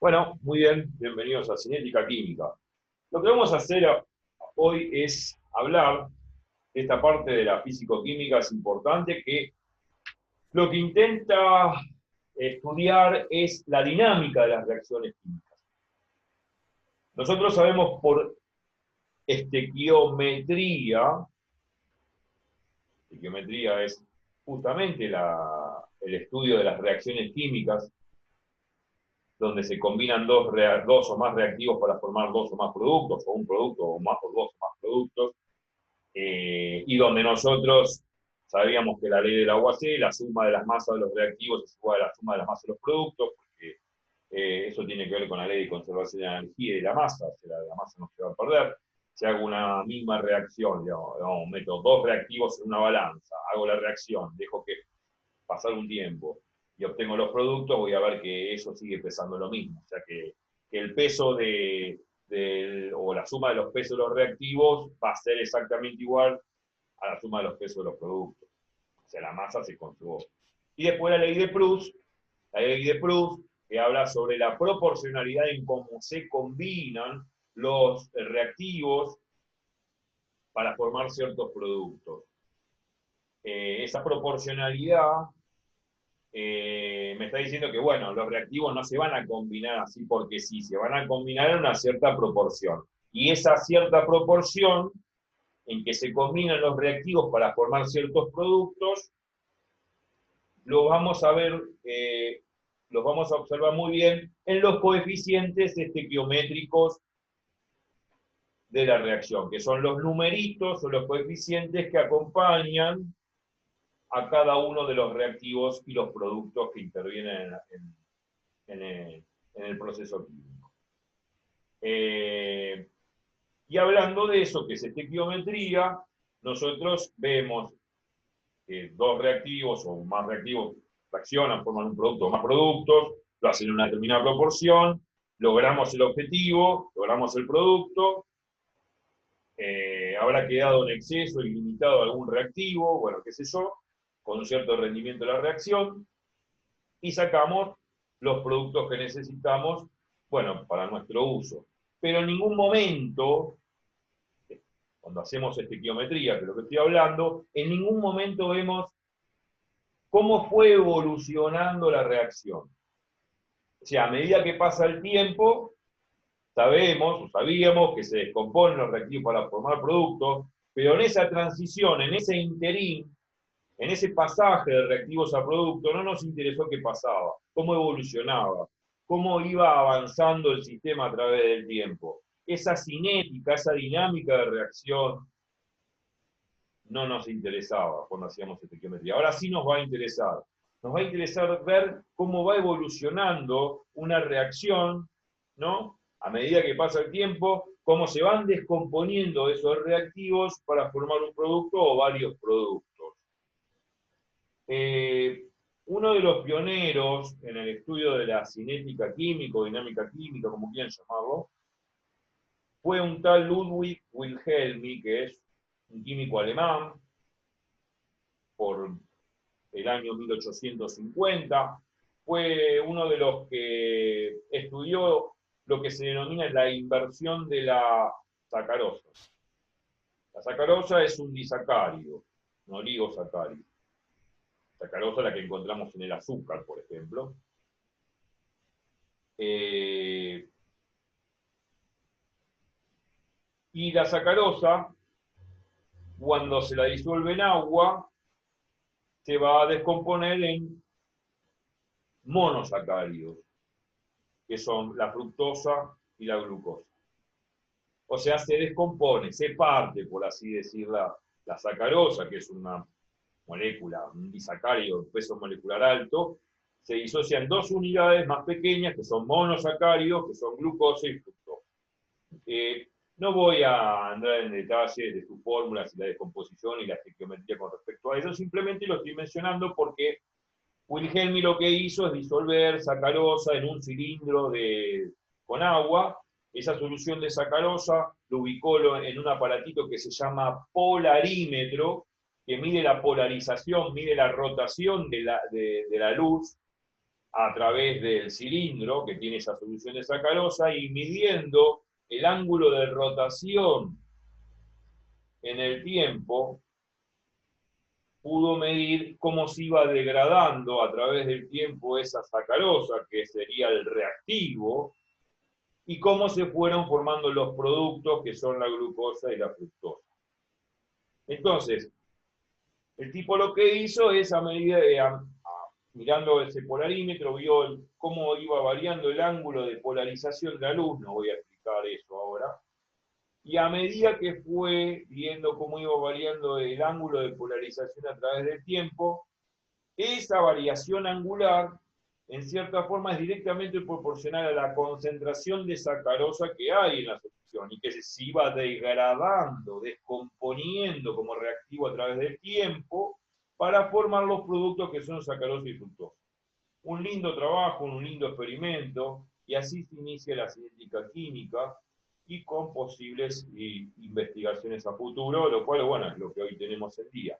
Bueno, muy bien, bienvenidos a Cinética Química. Lo que vamos a hacer hoy es hablar de esta parte de la físico-química. Es importante que lo que intenta estudiar es la dinámica de las reacciones químicas. Nosotros sabemos por estequiometría es justamente el estudio de las reacciones químicas, donde se combinan dos o más reactivos para formar dos o más productos, o un producto o dos o más productos, y donde nosotros sabíamos que la ley del agua C, la suma de las masas de los reactivos es igual a la suma de las masas de los productos, porque eso tiene que ver con la ley de conservación de la energía y de la masa, o sea, la masa no se va a perder. Si hago una misma reacción, digamos, meto dos reactivos en una balanza, hago la reacción, dejo que pasar un tiempo y obtengo los productos, voy a ver que eso sigue pesando lo mismo. O sea que el peso o la suma de los pesos de los reactivos va a ser exactamente igual a la suma de los pesos de los productos. O sea, la masa se conservó. Y después la ley de Proust, que habla sobre la proporcionalidad en cómo se combinan los reactivos para formar ciertos productos. Esa proporcionalidad me está diciendo que, bueno, los reactivos no se van a combinar así porque sí, se van a combinar en una cierta proporción. Y esa cierta proporción en que se combinan los reactivos para formar ciertos productos, los vamos a ver, los vamos a observar muy bien en los coeficientes estequiométricos de la reacción, que son los numeritos o los coeficientes que acompañan a cada uno de los reactivos y los productos que intervienen en el proceso químico. Y hablando de eso, que es estequiometría, nosotros vemos que dos reactivos o más reactivos reaccionan, forman un producto o más productos, lo hacen en una determinada proporción, logramos el objetivo, logramos el producto, habrá quedado en exceso, ilimitado algún reactivo, bueno, qué sé yo, con un cierto rendimiento de la reacción, y sacamos los productos que necesitamos, bueno, para nuestro uso. Pero en ningún momento, cuando hacemos estequiometría, que es lo que estoy hablando, en ningún momento vemos cómo fue evolucionando la reacción. O sea, a medida que pasa el tiempo, sabíamos que se descomponen los reactivos para formar productos, pero en esa transición, en ese interín, en ese pasaje de reactivos a productos, no nos interesó qué pasaba, cómo evolucionaba, cómo iba avanzando el sistema a través del tiempo. Esa cinética, esa dinámica de reacción no nos interesaba cuando hacíamos estequiometría. Ahora sí nos va a interesar. Nos va a interesar ver cómo va evolucionando una reacción, ¿no? A medida que pasa el tiempo, cómo se van descomponiendo esos reactivos para formar un producto o varios productos. Uno de los pioneros en el estudio de la cinética química o dinámica química, como quieran llamarlo, fue un tal Ludwig Wilhelmi, que es un químico alemán, por el año 1850. Fue uno de los que estudió lo que se denomina la inversión de la sacarosa. La sacarosa es un disacárido, un oligosacárido. Sacarosa la que encontramos en el azúcar, por ejemplo. Y la sacarosa, cuando se la disuelve en agua, se va a descomponer en monosacáridos, que son la fructosa y la glucosa. O sea, se descompone, se parte, por así decir, la sacarosa, que es una molécula, un disacárido de peso molecular alto, se disocia en dos unidades más pequeñas, que son monosacáridos, que son glucosa y fructosa. No voy a entrar en detalles de sus fórmulas y la descomposición y la estequiometría con respecto a eso, simplemente lo estoy mencionando porque Wilhelmi lo que hizo es disolver sacarosa en un cilindro con agua. Esa solución de sacarosa lo ubicó en un aparatito que se llama polarímetro, que mide la polarización, mide la rotación de la luz, a través del cilindro que tiene esa solución de sacarosa y midiendo el ángulo de rotación en el tiempo, pudo medir cómo se iba degradando a través del tiempo esa sacarosa, que sería el reactivo, y cómo se fueron formando los productos que son la glucosa y la fructosa. Entonces, el tipo lo que hizo es, a medida mirando ese polarímetro, vio cómo iba variando el ángulo de polarización de la luz, no voy a explicar eso ahora, y a medida que fue viendo cómo iba variando el ángulo de polarización a través del tiempo, esa variación angular, en cierta forma, es directamente proporcional a la concentración de sacarosa que hay en la solución y que se iba degradando, descomponiendo como reactivo a través del tiempo para formar los productos que son sacarosa y fructosa. Un lindo trabajo, un lindo experimento, y así se inicia la cinética química y con posibles investigaciones a futuro, lo cual, bueno, es lo que hoy tenemos en día.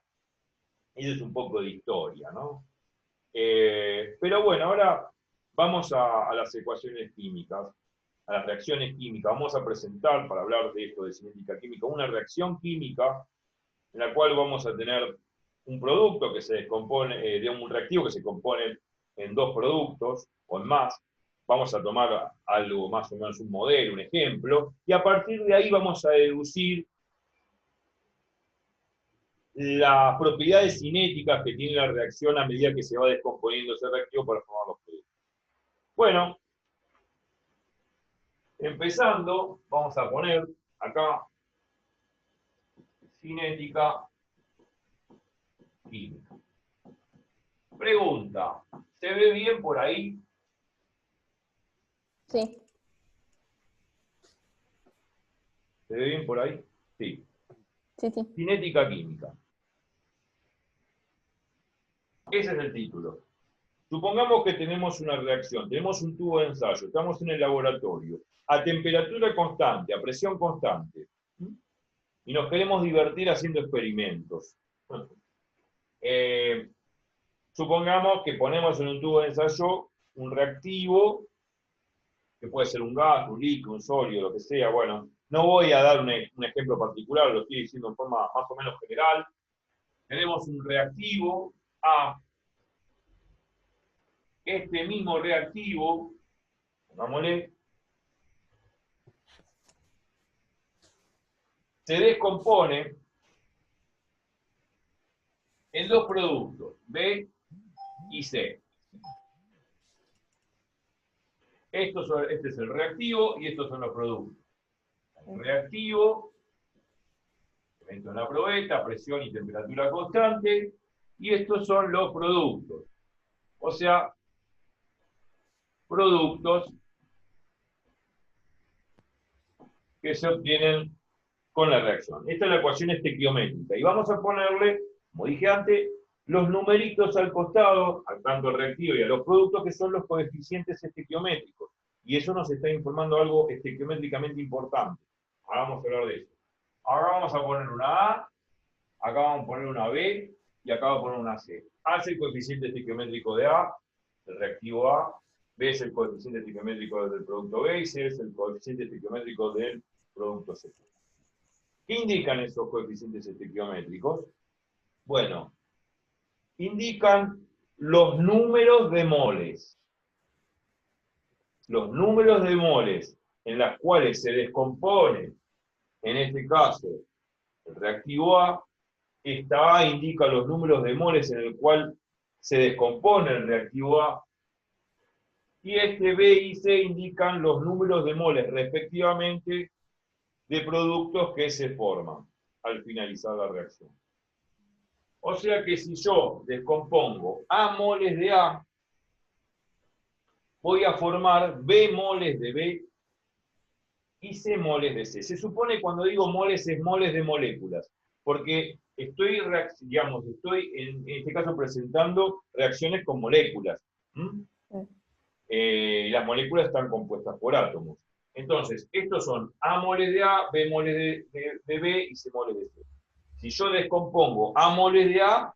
Eso es un poco de historia, ¿no? Pero bueno, ahora vamos a las ecuaciones químicas, a las reacciones químicas. Vamos a presentar, para hablar de esto de cinética química, una reacción química en la cual vamos a tener un producto que se descompone, de un reactivo que se compone en dos productos o en más. Vamos a tomar algo más o menos, un modelo, un ejemplo, y a partir de ahí vamos a deducir las propiedades cinéticas que tiene la reacción a medida que se va descomponiendo ese reactivo para formar los productos. Bueno, empezando, vamos a poner acá cinética química. Pregunta, ¿se ve bien por ahí? Sí. ¿Se ve bien por ahí? Sí. Sí, sí. Cinética química. Ese es el título. Supongamos que tenemos una reacción, tenemos un tubo de ensayo, estamos en el laboratorio, a temperatura constante, a presión constante, y nos queremos divertir haciendo experimentos. Supongamos que ponemos en un tubo de ensayo un reactivo, que puede ser un gas, un líquido, un sólido, lo que sea. Bueno, no voy a dar un ejemplo particular, lo estoy diciendo en forma más o menos general. Tenemos un reactivo A. Este mismo reactivo, pongámosle, se descompone en dos productos, B y C. Este es el reactivo y estos son los productos. El reactivo, evento en la probeta, presión y temperatura constante, y estos son los productos. O sea, productos que se obtienen con la reacción. Esta es la ecuación estequiométrica. Y vamos a ponerle, como dije antes, los numeritos al costado, tanto al reactivo y a los productos, que son los coeficientes estequiométricos. Y eso nos está informando algo estequiométricamente importante. Ahora vamos a hablar de eso. Ahora vamos a poner una A, acá vamos a poner una B, y acá vamos a poner una C. A es el coeficiente estequiométrico de A, el reactivo A. B es el coeficiente estequiométrico del producto B, y C es el coeficiente estequiométrico del producto C. ¿Qué indican esos coeficientes estequiométricos? Bueno, indican los números de moles. Los números de moles en las cuales se descompone, en este caso, el reactivo A. Esta A indica los números de moles en el cual se descompone el reactivo A. Y este B y C indican los números de moles, respectivamente, de productos que se forman al finalizar la reacción. O sea que si yo descompongo A moles de A, voy a formar B moles de B y C moles de C. Se supone cuando digo moles es moles de moléculas, porque estoy en este caso presentando reacciones con moléculas. Las moléculas están compuestas por átomos. Entonces, estos son A moles de A, B moles de B y C moles de C. Si yo descompongo A moles de A,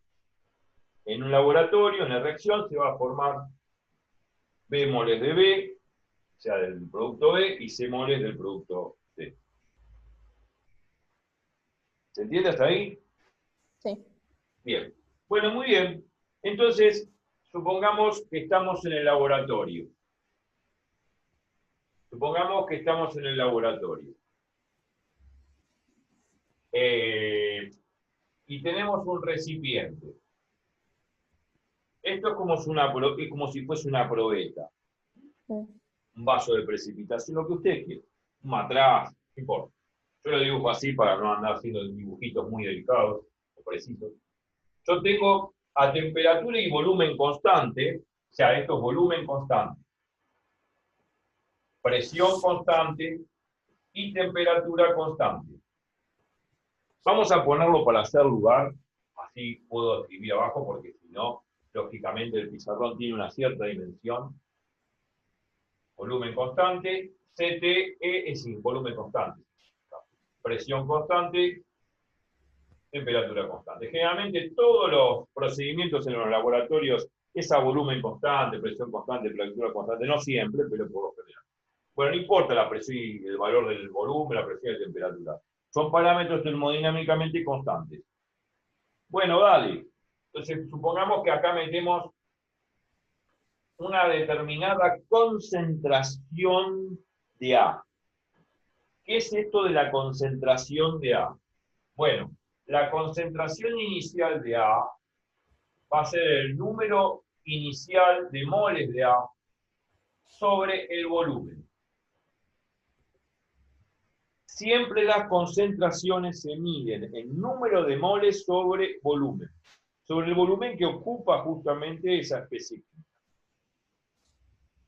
en un laboratorio, en la reacción, se va a formar B moles de B, o sea, del producto B, y C moles del producto C. ¿Se entiende hasta ahí? Sí. Bien. Bueno, muy bien. Entonces, supongamos que estamos en el laboratorio. Supongamos que estamos en el laboratorio. Y tenemos un recipiente. Esto es como si fuese una probeta. Mm. Un vaso de precipitación, lo que usted quiera. Un matraz, no importa. Yo lo dibujo así para no andar haciendo dibujitos muy delicados o precisos. Yo tengo a temperatura y volumen constante, o sea, esto es volumen constante, presión constante y temperatura constante. Vamos a ponerlo para hacer lugar, así puedo escribir abajo, porque si no, lógicamente el pizarrón tiene una cierta dimensión. Volumen constante, CTE es volumen constante. Presión constante, temperatura constante. Generalmente todos los procedimientos en los laboratorios es a volumen constante, presión constante, temperatura constante, no siempre, pero por lo general. Bueno, no importa la presión y el valor del volumen, la presión y la temperatura. Son parámetros termodinámicamente constantes. Bueno, dale. Entonces, supongamos que acá metemos una determinada concentración de A. ¿Qué es esto de la concentración de A? Bueno, la concentración inicial de A va a ser el número inicial de moles de A sobre el volumen. Siempre las concentraciones se miden en número de moles sobre el volumen que ocupa justamente esa especie química.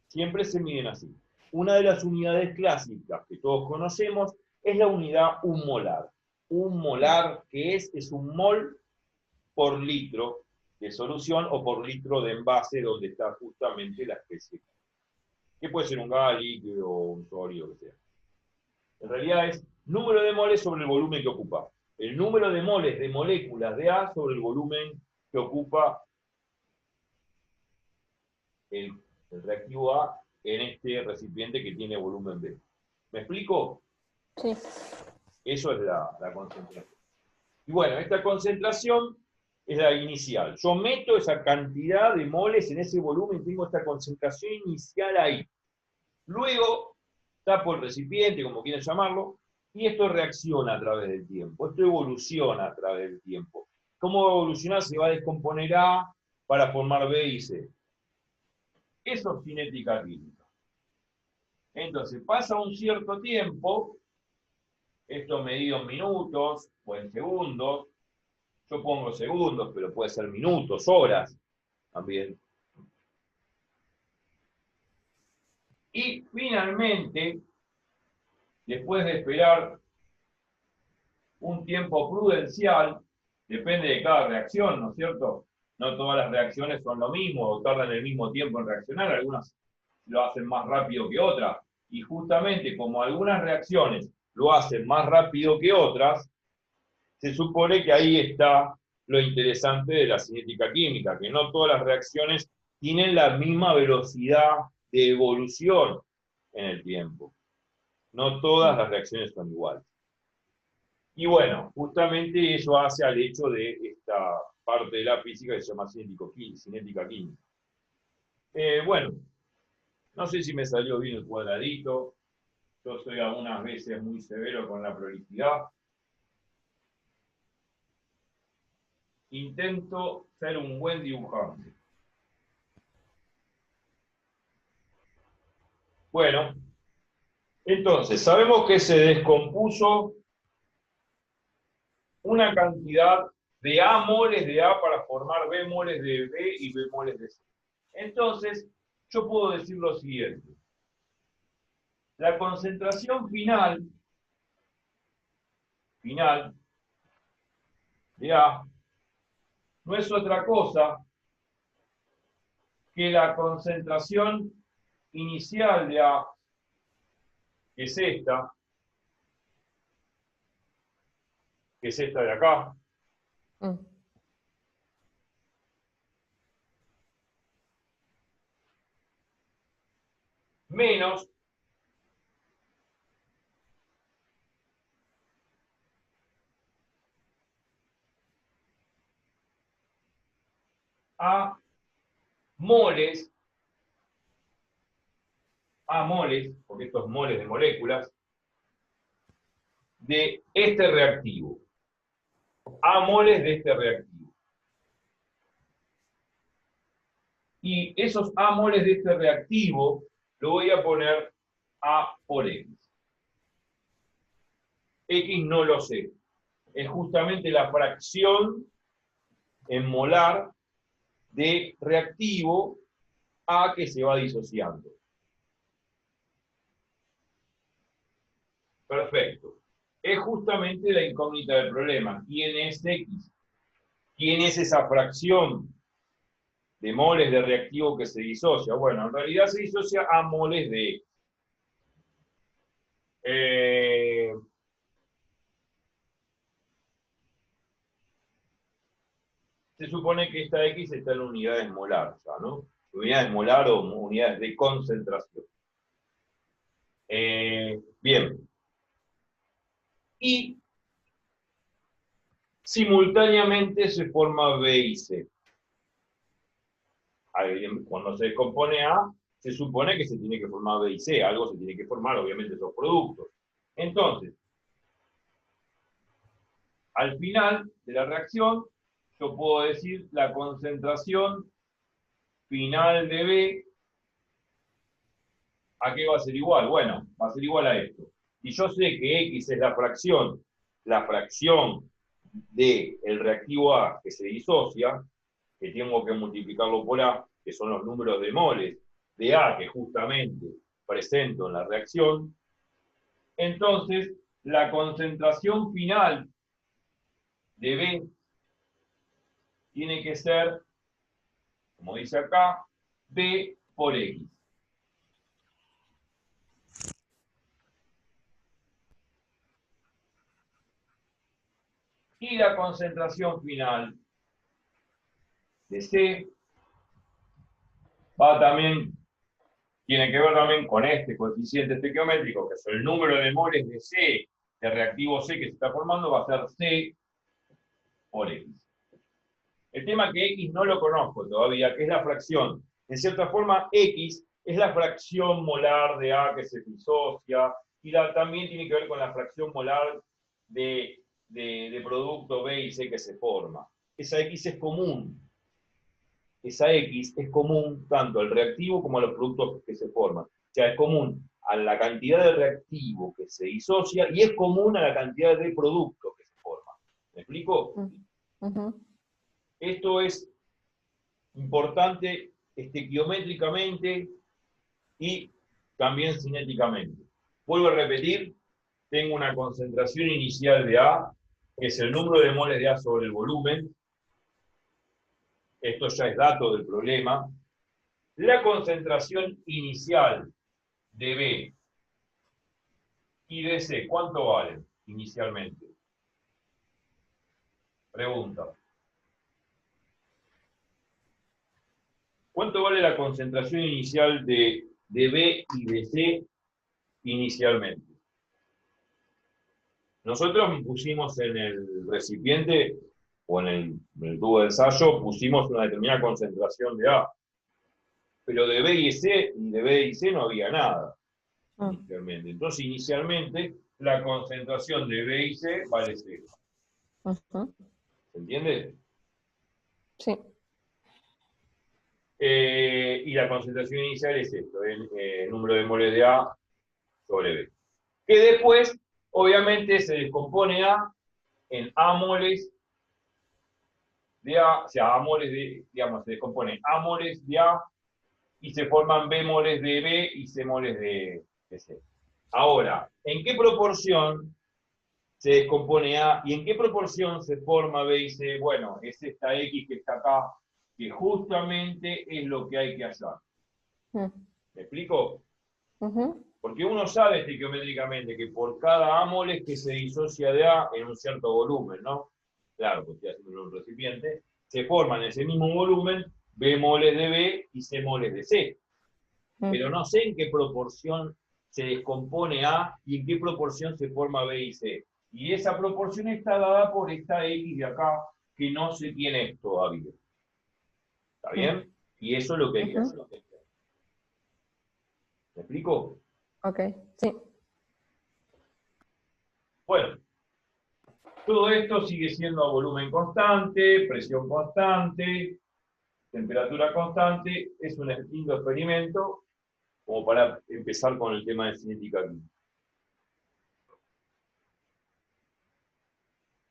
Siempre se miden así. Una de las unidades clásicas que todos conocemos es la unidad un molar. Un molar, que es un mol por litro de solución o por litro de envase donde está justamente la especie. Que puede ser un gas líquido o un sólido, lo que sea. En realidad es número de moles sobre el volumen que ocupa. El número de moles de moléculas de A sobre el volumen que ocupa el reactivo A en este recipiente que tiene volumen B. ¿Me explico? Sí. Eso es la concentración. Y bueno, esta concentración es la inicial. Yo meto esa cantidad de moles en ese volumen, tengo esta concentración inicial ahí. Luego, tapo el recipiente, como quieran llamarlo, y esto reacciona a través del tiempo. Esto evoluciona a través del tiempo. ¿Cómo va a evolucionar? Se va a descomponer A para formar B y C. Eso es cinética química. Entonces, pasa un cierto tiempo, esto medido en minutos o en segundos. Yo pongo segundos, pero puede ser minutos, horas también. Y finalmente, después de esperar un tiempo prudencial, depende de cada reacción, ¿no es cierto? No todas las reacciones son lo mismo o tardan el mismo tiempo en reaccionar, algunas lo hacen más rápido que otras. Y justamente como algunas reacciones lo hacen más rápido que otras, se supone que ahí está lo interesante de la cinética química, que no todas las reacciones tienen la misma velocidad de evolución en el tiempo. No todas las reacciones son iguales. Y bueno, justamente eso hace al hecho de esta parte de la física que se llama cinética química. Bueno, no sé si me salió bien el cuadradito. Yo soy algunas veces muy severo con la prolijidad. Intento ser un buen dibujante. Bueno, entonces, sabemos que se descompuso una cantidad de A moles de A para formar B moles de B y B moles de C. Entonces, yo puedo decir lo siguiente. La concentración final de A no es otra cosa que la concentración inicial de A, que es esta de acá, Mm. menos a moles, porque estos moles de moléculas, de este reactivo. A moles de este reactivo. Y esos A moles de este reactivo lo voy a poner A por X. X no lo sé. Es justamente la fracción en molar de reactivo A que se va disociando. Perfecto. Es justamente la incógnita del problema. ¿Quién es X? ¿Quién es esa fracción de moles de reactivo que se disocia? Bueno, en realidad se disocia a moles de X. Se supone que esta X está en unidades molar, ya, ¿no? Unidades molar o unidades de concentración. Bien. Y simultáneamente se forma B y C. Cuando se descompone A, se supone que se tiene que formar B y C. Algo se tiene que formar, obviamente, esos productos. Entonces, al final de la reacción, yo puedo decir la concentración final de B, ¿a qué va a ser igual? Bueno, va a ser igual a esto. Y yo sé que X es la fracción del reactivo A que se disocia, que tengo que multiplicarlo por A, que son los números de moles de A que justamente presento en la reacción. Entonces, la concentración final de B tiene que ser, como dice acá, B por X. Y la concentración final de C tiene que ver también con este coeficiente estequiométrico, que es el número de moles de C, de reactivo C que se está formando, va a ser C por X. El tema que X no lo conozco todavía, que es la fracción. En cierta forma, X es la fracción molar de A que se disocia, y también tiene que ver con la fracción molar de producto B y C que se forma. Esa X es común. Esa X es común tanto al reactivo como a los productos que se forman. O sea, es común a la cantidad de reactivo que se disocia y es común a la cantidad de productos que se forman. ¿Me explico? Esto es importante estequiométricamente y también cinéticamente. Vuelvo a repetir, tengo una concentración inicial de A, que es el número de moles de A sobre el volumen. Esto ya es dato del problema. La concentración inicial de B y de C, ¿cuánto valen inicialmente? Pregunta. ¿Cuánto vale la concentración inicial de B y de C inicialmente? Nosotros pusimos en el recipiente o en el tubo de ensayo, pusimos una determinada concentración de A. Pero de B y C no había nada inicialmente. Entonces, inicialmente, la concentración de B y C vale 0. ¿Se entiende? Sí. Y la concentración inicial es esto, el número de moles de A sobre B. Que después, obviamente, se descompone A en A moles de A, o sea, A moles de, digamos, se descompone A moles de A y se forman B moles de B y C moles de C. Ahora, ¿en qué proporción se descompone A y en qué proporción se forma B y C? Bueno, es esta X que está acá, que justamente es lo que hay que hallar. ¿Me explico? Porque uno sabe estequiométricamente que por cada A moles que se disocia de A en un cierto volumen, ¿no? Claro, porque estoy haciendo un recipiente, se forman en ese mismo volumen B moles de B y C moles de C. pero no sé en qué proporción se descompone A y en qué proporción se forma B y C. Y esa proporción está dada por esta X de acá, que no se tiene todavía. ¿Está bien? Y eso es lo que hay que hacer. ¿Me explico? Ok, sí. Bueno, todo esto sigue siendo a volumen constante, presión constante, temperatura constante. Es un lindo experimento como para empezar con el tema de cinética química.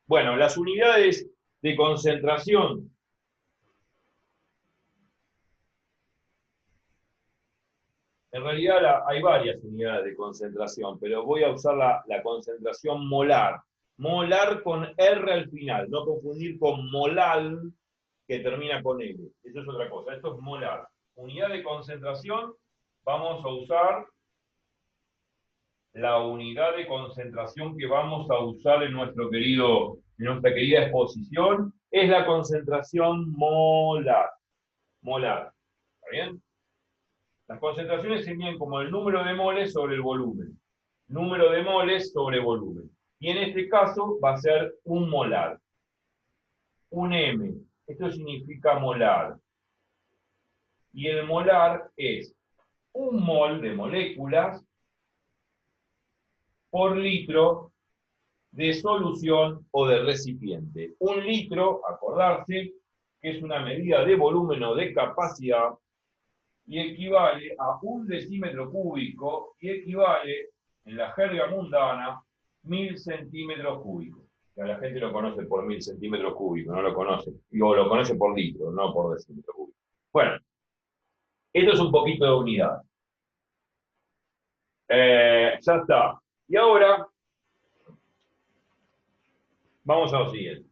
Bueno, las unidades de concentración. En realidad hay varias unidades de concentración, pero voy a usar la concentración molar. Molar con R al final, no confundir con molal, que termina con L. Eso es otra cosa, esto es molar. Unidad de concentración, vamos a usar la unidad de concentración que vamos a usar en nuestra querida exposición, es la concentración molar. Molar. ¿Está bien? Las concentraciones se miden como el número de moles sobre el volumen. Número de moles sobre volumen. Y en este caso va a ser un molar. Un M. Esto significa molar. Y el molar es un mol de moléculas por litro de solución o de recipiente. Un litro, acordarse, que es una medida de volumen o de capacidad, y equivale a 1 decímetro cúbico, y equivale, en la jerga mundana, 1000 centímetros cúbicos. Que a la gente lo conoce por 1000 centímetros cúbicos, no lo conoce, o lo conoce por litro, no por decímetro cúbico. Bueno, esto es un poquito de unidad. Ya está. Y ahora, vamos a lo siguiente.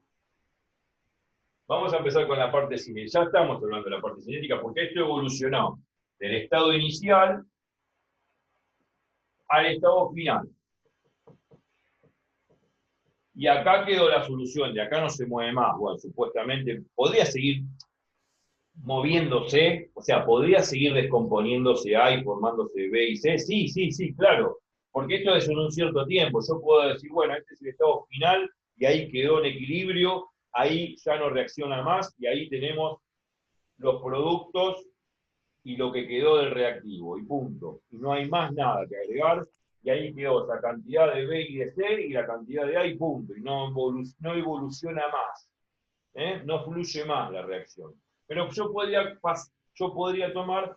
Vamos a empezar con la parte cinética. Ya estamos hablando de la parte cinética porque esto evolucionó del estado inicial al estado final. Y acá quedó la solución, de acá no se mueve más. Bueno, supuestamente podría seguir moviéndose, o sea, podría seguir descomponiéndose A y formándose B y C. Sí, sí, sí, claro. Porque esto es en un cierto tiempo. Yo puedo decir, bueno, este es el estado final y ahí quedó en equilibrio, ahí ya no reacciona más y ahí tenemos los productos y lo que quedó del reactivo, y punto. Y no hay más nada que agregar, y ahí quedó esa cantidad de B y de C y la cantidad de A y punto, y no evoluciona más, no fluye más la reacción. Pero yo podría tomar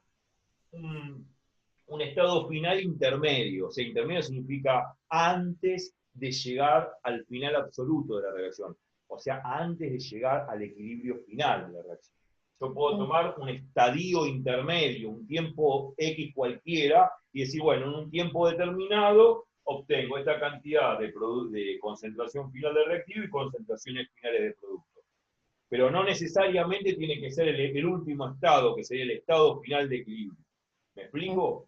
un estado final intermedio, o sea, intermedio significa antes de llegar al final absoluto de la reacción, o sea, antes de llegar al equilibrio final de la reacción. Yo puedo tomar un estadio intermedio, un tiempo X cualquiera, y decir, bueno, en un tiempo determinado obtengo esta cantidad de concentración final de reactivo y concentraciones finales de producto. Pero no necesariamente tiene que ser el último estado, que sería el estado final de equilibrio. ¿Me explico?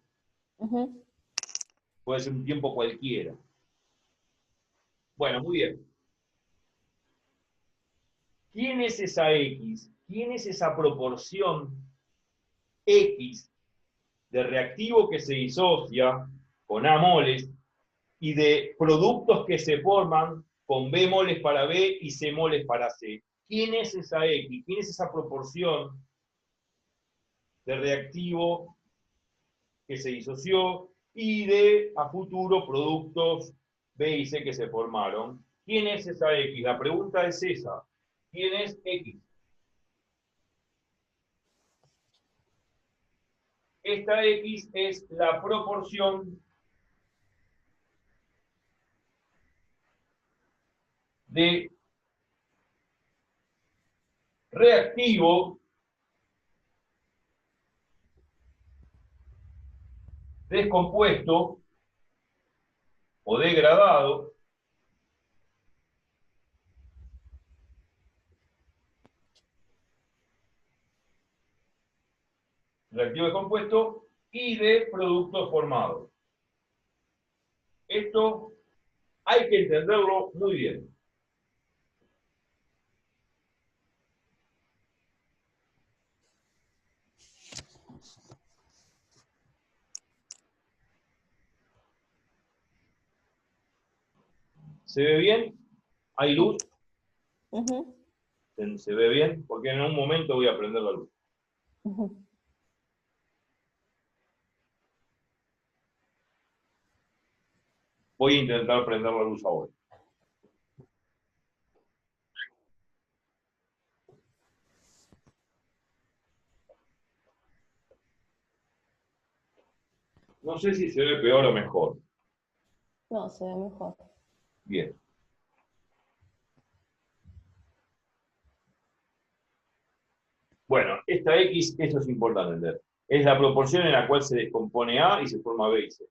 Puede ser un tiempo cualquiera. Bueno, muy bien. ¿Quién es esa X? ¿Quién es esa proporción X de reactivo que se disocia con A moles y de productos que se forman con B moles para B y C moles para C? ¿Quién es esa X? ¿Quién es esa proporción de reactivo que se disoció y de a futuro productos B y C que se formaron? ¿Quién es esa X? La pregunta es esa. ¿Quién es X? Esta X es la proporción de reactivo descompuesto o degradado reactivo descompuesto y de productos formados. Esto hay que entenderlo muy bien. ¿Se ve bien? ¿Hay luz? Ujú, ¿Se ve bien? Porque en un momento voy a prender la luz. ujú. Voy a intentar prender la luz ahora. No sé si se ve peor o mejor. No, se ve mejor. Bien. Bueno, esta X, eso es importante entender. Es la proporción en la cual se descompone A y se forma B y C.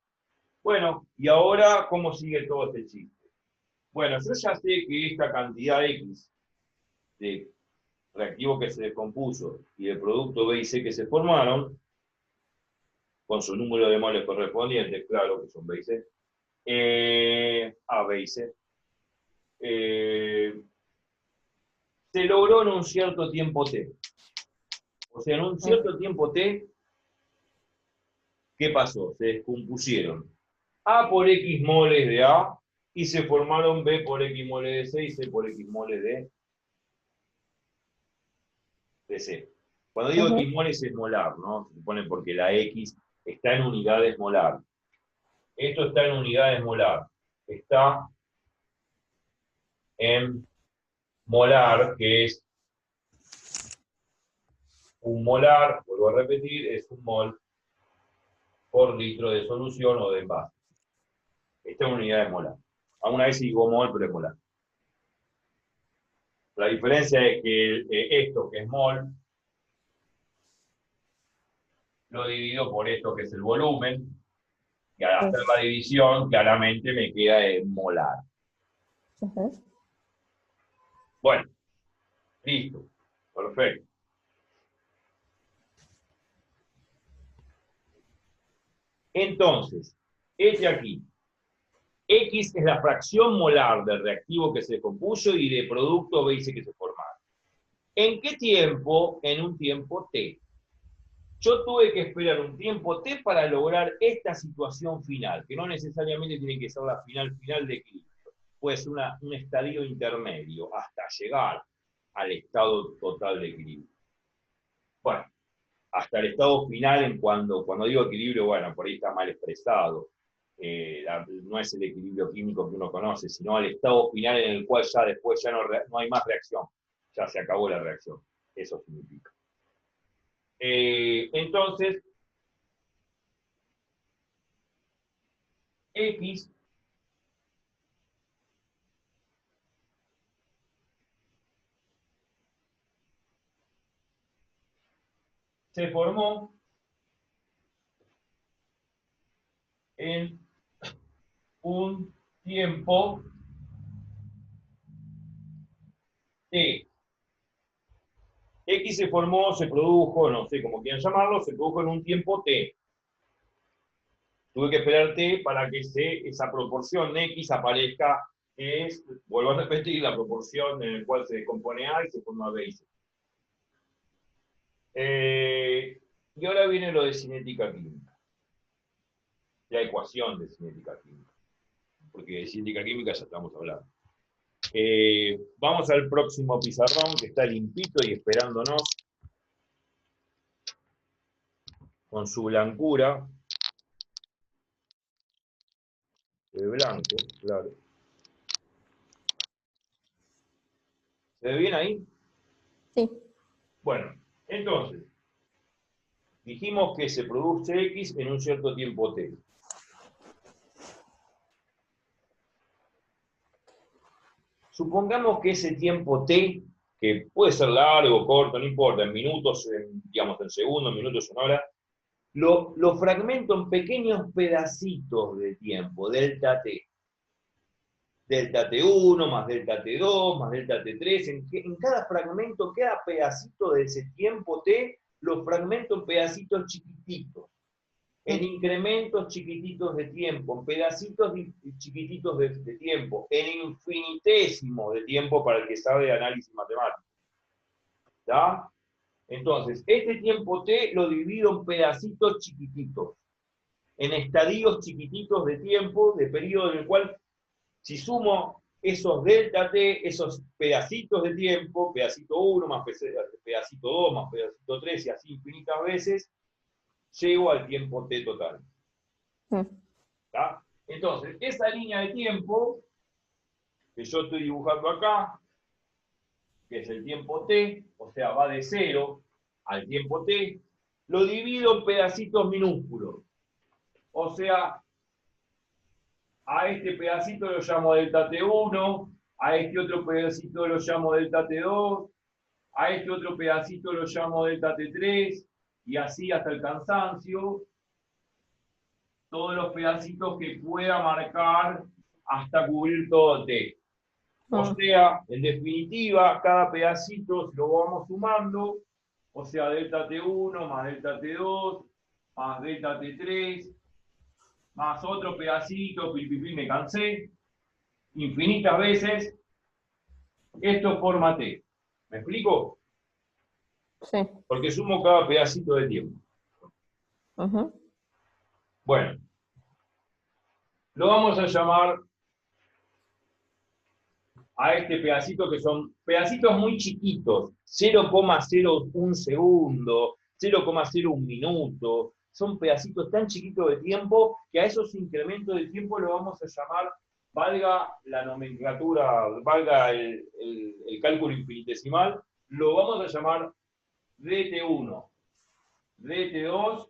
Bueno, y ahora, ¿cómo sigue todo este chiste? Bueno, yo ya sé que esta cantidad X de reactivo que se descompuso y de producto B y C que se formaron, con su número de moles correspondientes, claro que son B y C, A, B y C, se logró en un cierto tiempo T. O sea, en un Mm, cierto tiempo T, ¿qué pasó? Se descompusieron A por X moles de A y se formaron B por X moles de C y C por X moles de C. Cuando digo ujú. X moles es molar, ¿no? Se supone porque la X está en unidades molar. Esto está en unidades molar. Está en molar, que es un molar, vuelvo a repetir, es un mol por litro de solución o de envase. Está en unidades molar. Alguna vez digo mol, pero es molar. La diferencia es que esto, que es mol, lo divido por esto, que es el volumen, y al hacer la división, claramente me queda en molar. Ujú. Bueno, listo. Perfecto. Entonces, este aquí, X es la fracción molar del reactivo que se descompuso y de producto B y C que se formaron. ¿En qué tiempo? En un tiempo T. Yo tuve que esperar un tiempo T para lograr esta situación final, que no necesariamente tiene que ser la final de equilibrio. Puede ser un estadio intermedio hasta llegar al estado total de equilibrio. Bueno, hasta el estado final, cuando digo equilibrio, bueno, por ahí está mal expresado. No es el equilibrio químico que uno conoce, sino el estado final en el cual ya después ya no hay más reacción, ya se acabó la reacción. Eso significa. Entonces, X se formó en un tiempo T. X se formó, se produjo, no sé cómo quieran llamarlo, se produjo en un tiempo T. Tuve que esperar T para que esa proporción X aparezca, que es, vuelvo a repetir, la proporción en la cual se descompone A y se forma B y C. Y ahora viene lo de cinética química, la ecuación de cinética química, porque de cinética química ya estamos hablando. Vamos al próximo pizarrón, que está limpito y esperándonos con su blancura de blanco, claro. ¿Se ve bien ahí? Sí. Bueno, entonces, dijimos que se produce X en un cierto tiempo T. Supongamos que ese tiempo T, que puede ser largo, corto, no importa, en minutos, digamos en segundos, en minutos, en horas, lo fragmento en pequeños pedacitos de tiempo, delta T. Delta T1 más delta T2 más delta T3. En cada fragmento, cada pedacito de ese tiempo T, lo fragmento en pedacitos chiquititos, en incrementos chiquititos de tiempo, en pedacitos chiquititos de tiempo, en infinitésimos de tiempo para el que sabe de análisis matemático. ¿Está? Entonces, este tiempo T lo divido en pedacitos chiquititos, en estadios chiquititos de tiempo, de periodo en el cual, si sumo esos delta t, esos pedacitos de tiempo, pedacito 1 más pedacito 2 más pedacito 3 y así infinitas veces, llego al tiempo t total. ¿Tá? Entonces, esa línea de tiempo que yo estoy dibujando acá, que es el tiempo t, o sea, va de 0 al tiempo t, lo divido en pedacitos minúsculos. O sea, a este pedacito lo llamo delta t1, a este otro pedacito lo llamo delta t2, a este otro pedacito lo llamo delta t3, y así hasta el cansancio, todos los pedacitos que pueda marcar hasta cubrir todo t. O sea, en definitiva, cada pedacito lo vamos sumando, o sea, delta t1 más delta t2 más delta t3, más otro pedacito, me cansé, infinitas veces, esto forma t. ¿Me explico? Sí. Porque sumo cada pedacito de tiempo. Bueno, lo vamos a llamar a este pedacito, que son pedacitos muy chiquitos, 0,01 segundo, 0,01 minuto, son pedacitos tan chiquitos de tiempo que a esos incrementos de tiempo lo vamos a llamar, valga la nomenclatura, valga el cálculo infinitesimal, lo vamos a llamar dt1, dt2,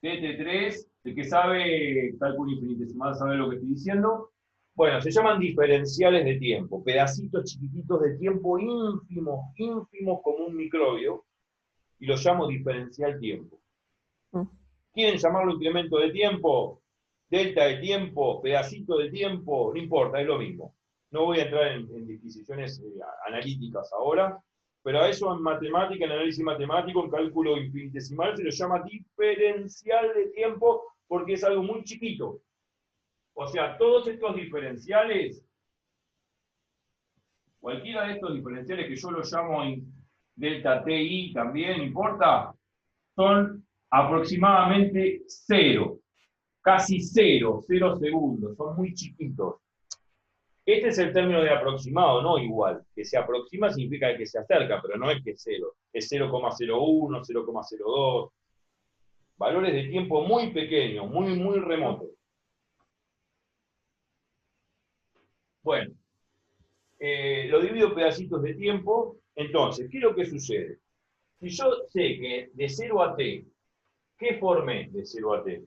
dt3, el que sabe cálculo infinitesimal sabe lo que estoy diciendo. Bueno, se llaman diferenciales de tiempo, pedacitos chiquititos de tiempo ínfimos, ínfimos como un microbio, y los llamo diferencial tiempo. ¿Quieren llamarlo incremento de tiempo? Delta de tiempo, pedacito de tiempo, no importa, es lo mismo. No voy a entrar en disquisiciones analíticas ahora, pero a eso en matemática, en análisis matemático, en cálculo infinitesimal, se lo llama diferencial de tiempo porque es algo muy chiquito. O sea, todos estos diferenciales, cualquiera de estos diferenciales que yo los llamo delta TI también, no importa, son aproximadamente 0, casi 0 segundos, son muy chiquitos. Este es el término de aproximado, no igual. Que se aproxima significa que se acerca, pero no es que es 0. Es 0,01, 0,02. Valores de tiempo muy pequeños, muy, muy remotos. Bueno, lo divido en pedacitos de tiempo. Entonces, ¿qué es lo que sucede? Si yo sé que de 0 a t, ¿qué formé de 0 a t?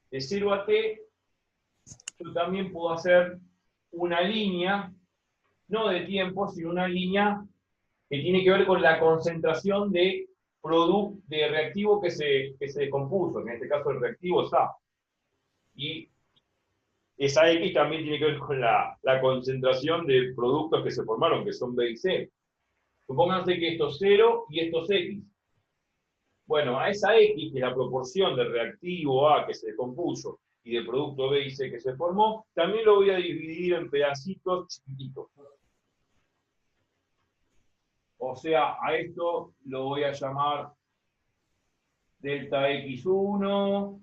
De 0 a t, yo también puedo hacer una línea, no de tiempo, sino una línea que tiene que ver con la concentración de producto, de reactivo que se descompuso, en este caso el reactivo es A. Y esa X también tiene que ver con la concentración de productos que se formaron, que son B y C. Supónganse que esto es 0 y esto es X. Bueno, a esa X, que es la proporción del reactivo A que se descompuso y del producto B y C que se formó, también lo voy a dividir en pedacitos chiquititos. O sea, a esto lo voy a llamar delta X1,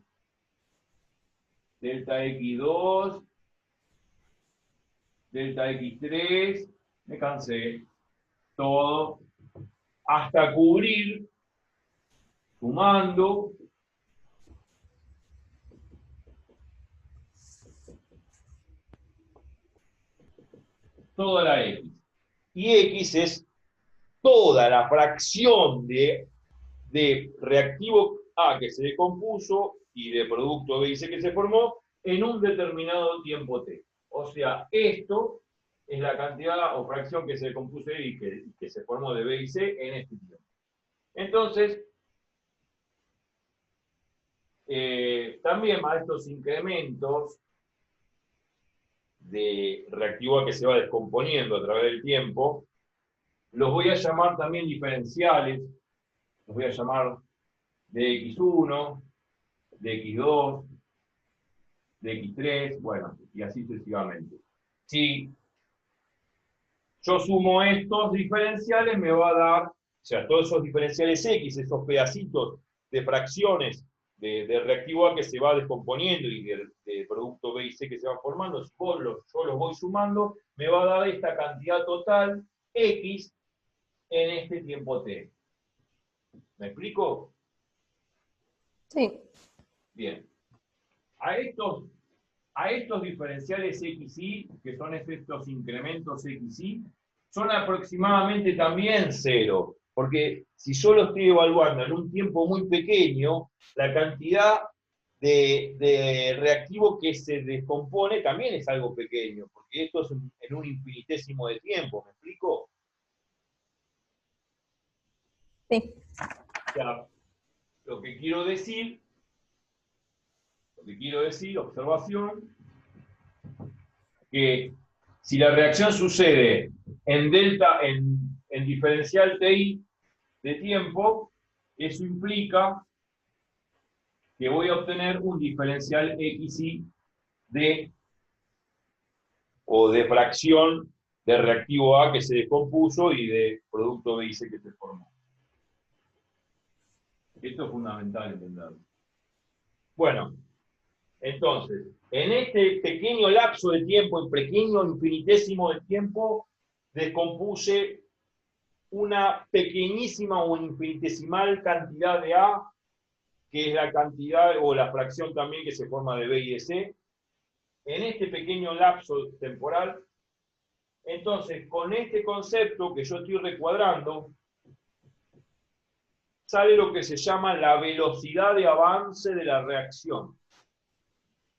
delta X2, delta X3, me cansé, todo, hasta cubrir, sumando, toda la X. Y X es toda la fracción de reactivo A que se decompuso y de producto B y C que se formó en un determinado tiempo T. O sea, esto es la cantidad o fracción que se decompuso y que se formó de B y C en este tiempo. Entonces, también a estos incrementos de reactivo A que se va descomponiendo a través del tiempo, los voy a llamar también diferenciales, los voy a llamar de X1, de X2, de X3, bueno, y así sucesivamente. Si yo sumo estos diferenciales, me va a dar, o sea, todos esos diferenciales X, esos pedacitos de fracciones de reactivo A que se va descomponiendo y de producto B y C que se va formando, si yo los voy sumando, me va a dar esta cantidad total X en este tiempo T. ¿Me explico? Sí. Bien. A estos diferenciales XY, que son estos incrementos XY, son aproximadamente también cero, porque si yo lo estoy evaluando en un tiempo muy pequeño, la cantidad de reactivo que se descompone también es algo pequeño, porque esto es en un infinitésimo de tiempo, ¿me explico? Sí. O sea, lo que quiero decir, observación, que si la reacción sucede en delta, en diferencial TI de tiempo, eso implica que voy a obtener un diferencial XY de, o de fracción de reactivo A que se descompuso y de producto B y C que se formó. Esto es fundamental entenderlo. Bueno, entonces, en este pequeño lapso de tiempo, en pequeño infinitésimo de tiempo, descompuse una pequeñísima o infinitesimal cantidad de A, que es la cantidad o la fracción también que se forma de B y de C, en este pequeño lapso temporal. Entonces, con este concepto que yo estoy recuadrando, sale lo que se llama la velocidad de avance de la reacción.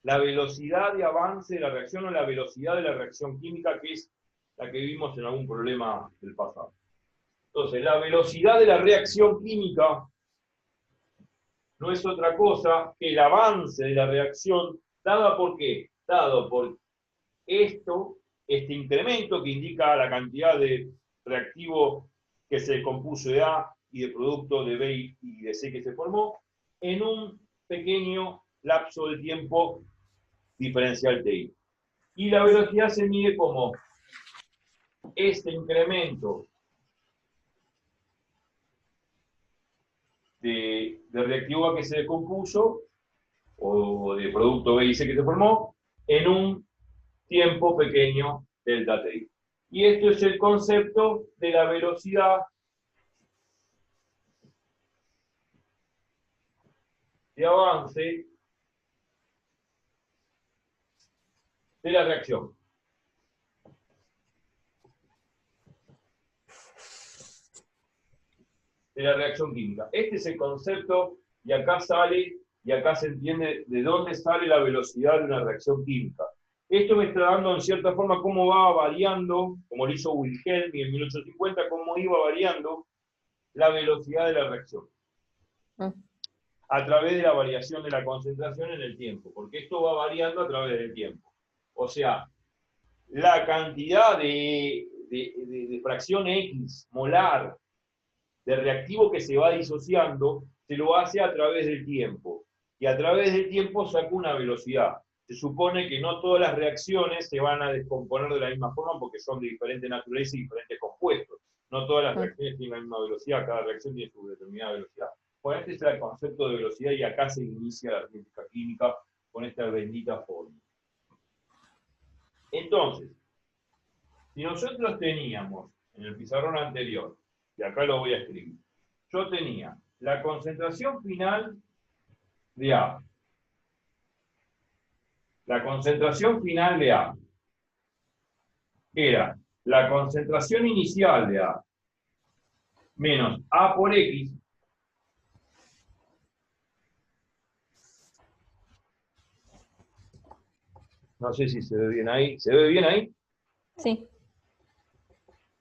La velocidad de avance de la reacción o la velocidad de la reacción química, que es la que vimos en algún problema del pasado. Entonces, la velocidad de la reacción química no es otra cosa que el avance de la reacción, dada por qué? Dado por este incremento que indica la cantidad de reactivo que se compuso de A y de producto de B y de C que se formó, en un pequeño lapso de tiempo diferencial TI. Y la velocidad se mide como este incremento de reactivo A que se descompuso, o de producto B y C que se formó, en un tiempo pequeño delta T. Y esto es el concepto de la velocidad de avance de la reacción. De la reacción química. Este es el concepto y acá sale, y acá se entiende de dónde sale la velocidad de una reacción química. Esto me está dando en cierta forma cómo va variando, como lo hizo Wilhelm en 1850, cómo iba variando la velocidad de la reacción. A través de la variación de la concentración en el tiempo, porque esto va variando a través del tiempo. O sea, la cantidad de fracción X molar de reactivo que se va disociando, se lo hace a través del tiempo. Y a través del tiempo saca una velocidad. Se supone que no todas las reacciones se van a descomponer de la misma forma porque son de diferente naturaleza y diferentes compuestos. No todas las reacciones tienen la misma velocidad, cada reacción tiene su determinada velocidad. Bueno, este es el concepto de velocidad y acá se inicia la física química con esta bendita fórmula. Entonces, si nosotros teníamos en el pizarrón anterior, y acá lo voy a escribir, yo tenía la concentración final de A. La concentración final de A era la concentración inicial de A menos A por X no sé si se ve bien ahí. ¿Se ve bien ahí? Sí.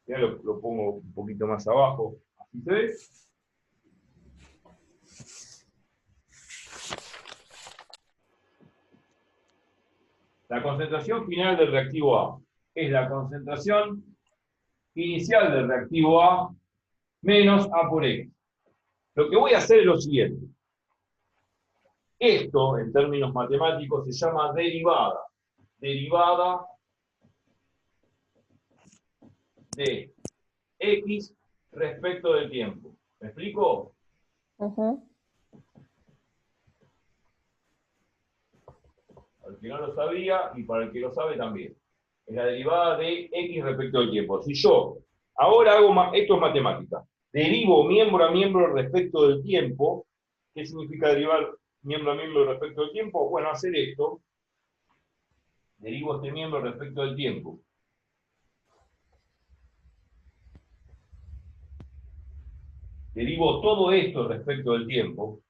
Ya lo pongo un poquito más abajo. ¿Así se ve? La concentración final del reactivo A es la concentración inicial del reactivo A menos A por X. Lo que voy a hacer es lo siguiente. Esto, en términos matemáticos, se llama derivada. Derivada de X respecto del tiempo. ¿Me explico? que no lo sabía y para el que lo sabe también. Es la derivada de x respecto al tiempo. Si yo ahora hago, esto es matemática, derivo miembro a miembro respecto del tiempo, ¿qué significa derivar miembro a miembro respecto del tiempo? Bueno, hacer esto, derivo este miembro respecto del tiempo. Derivo todo esto respecto del tiempo.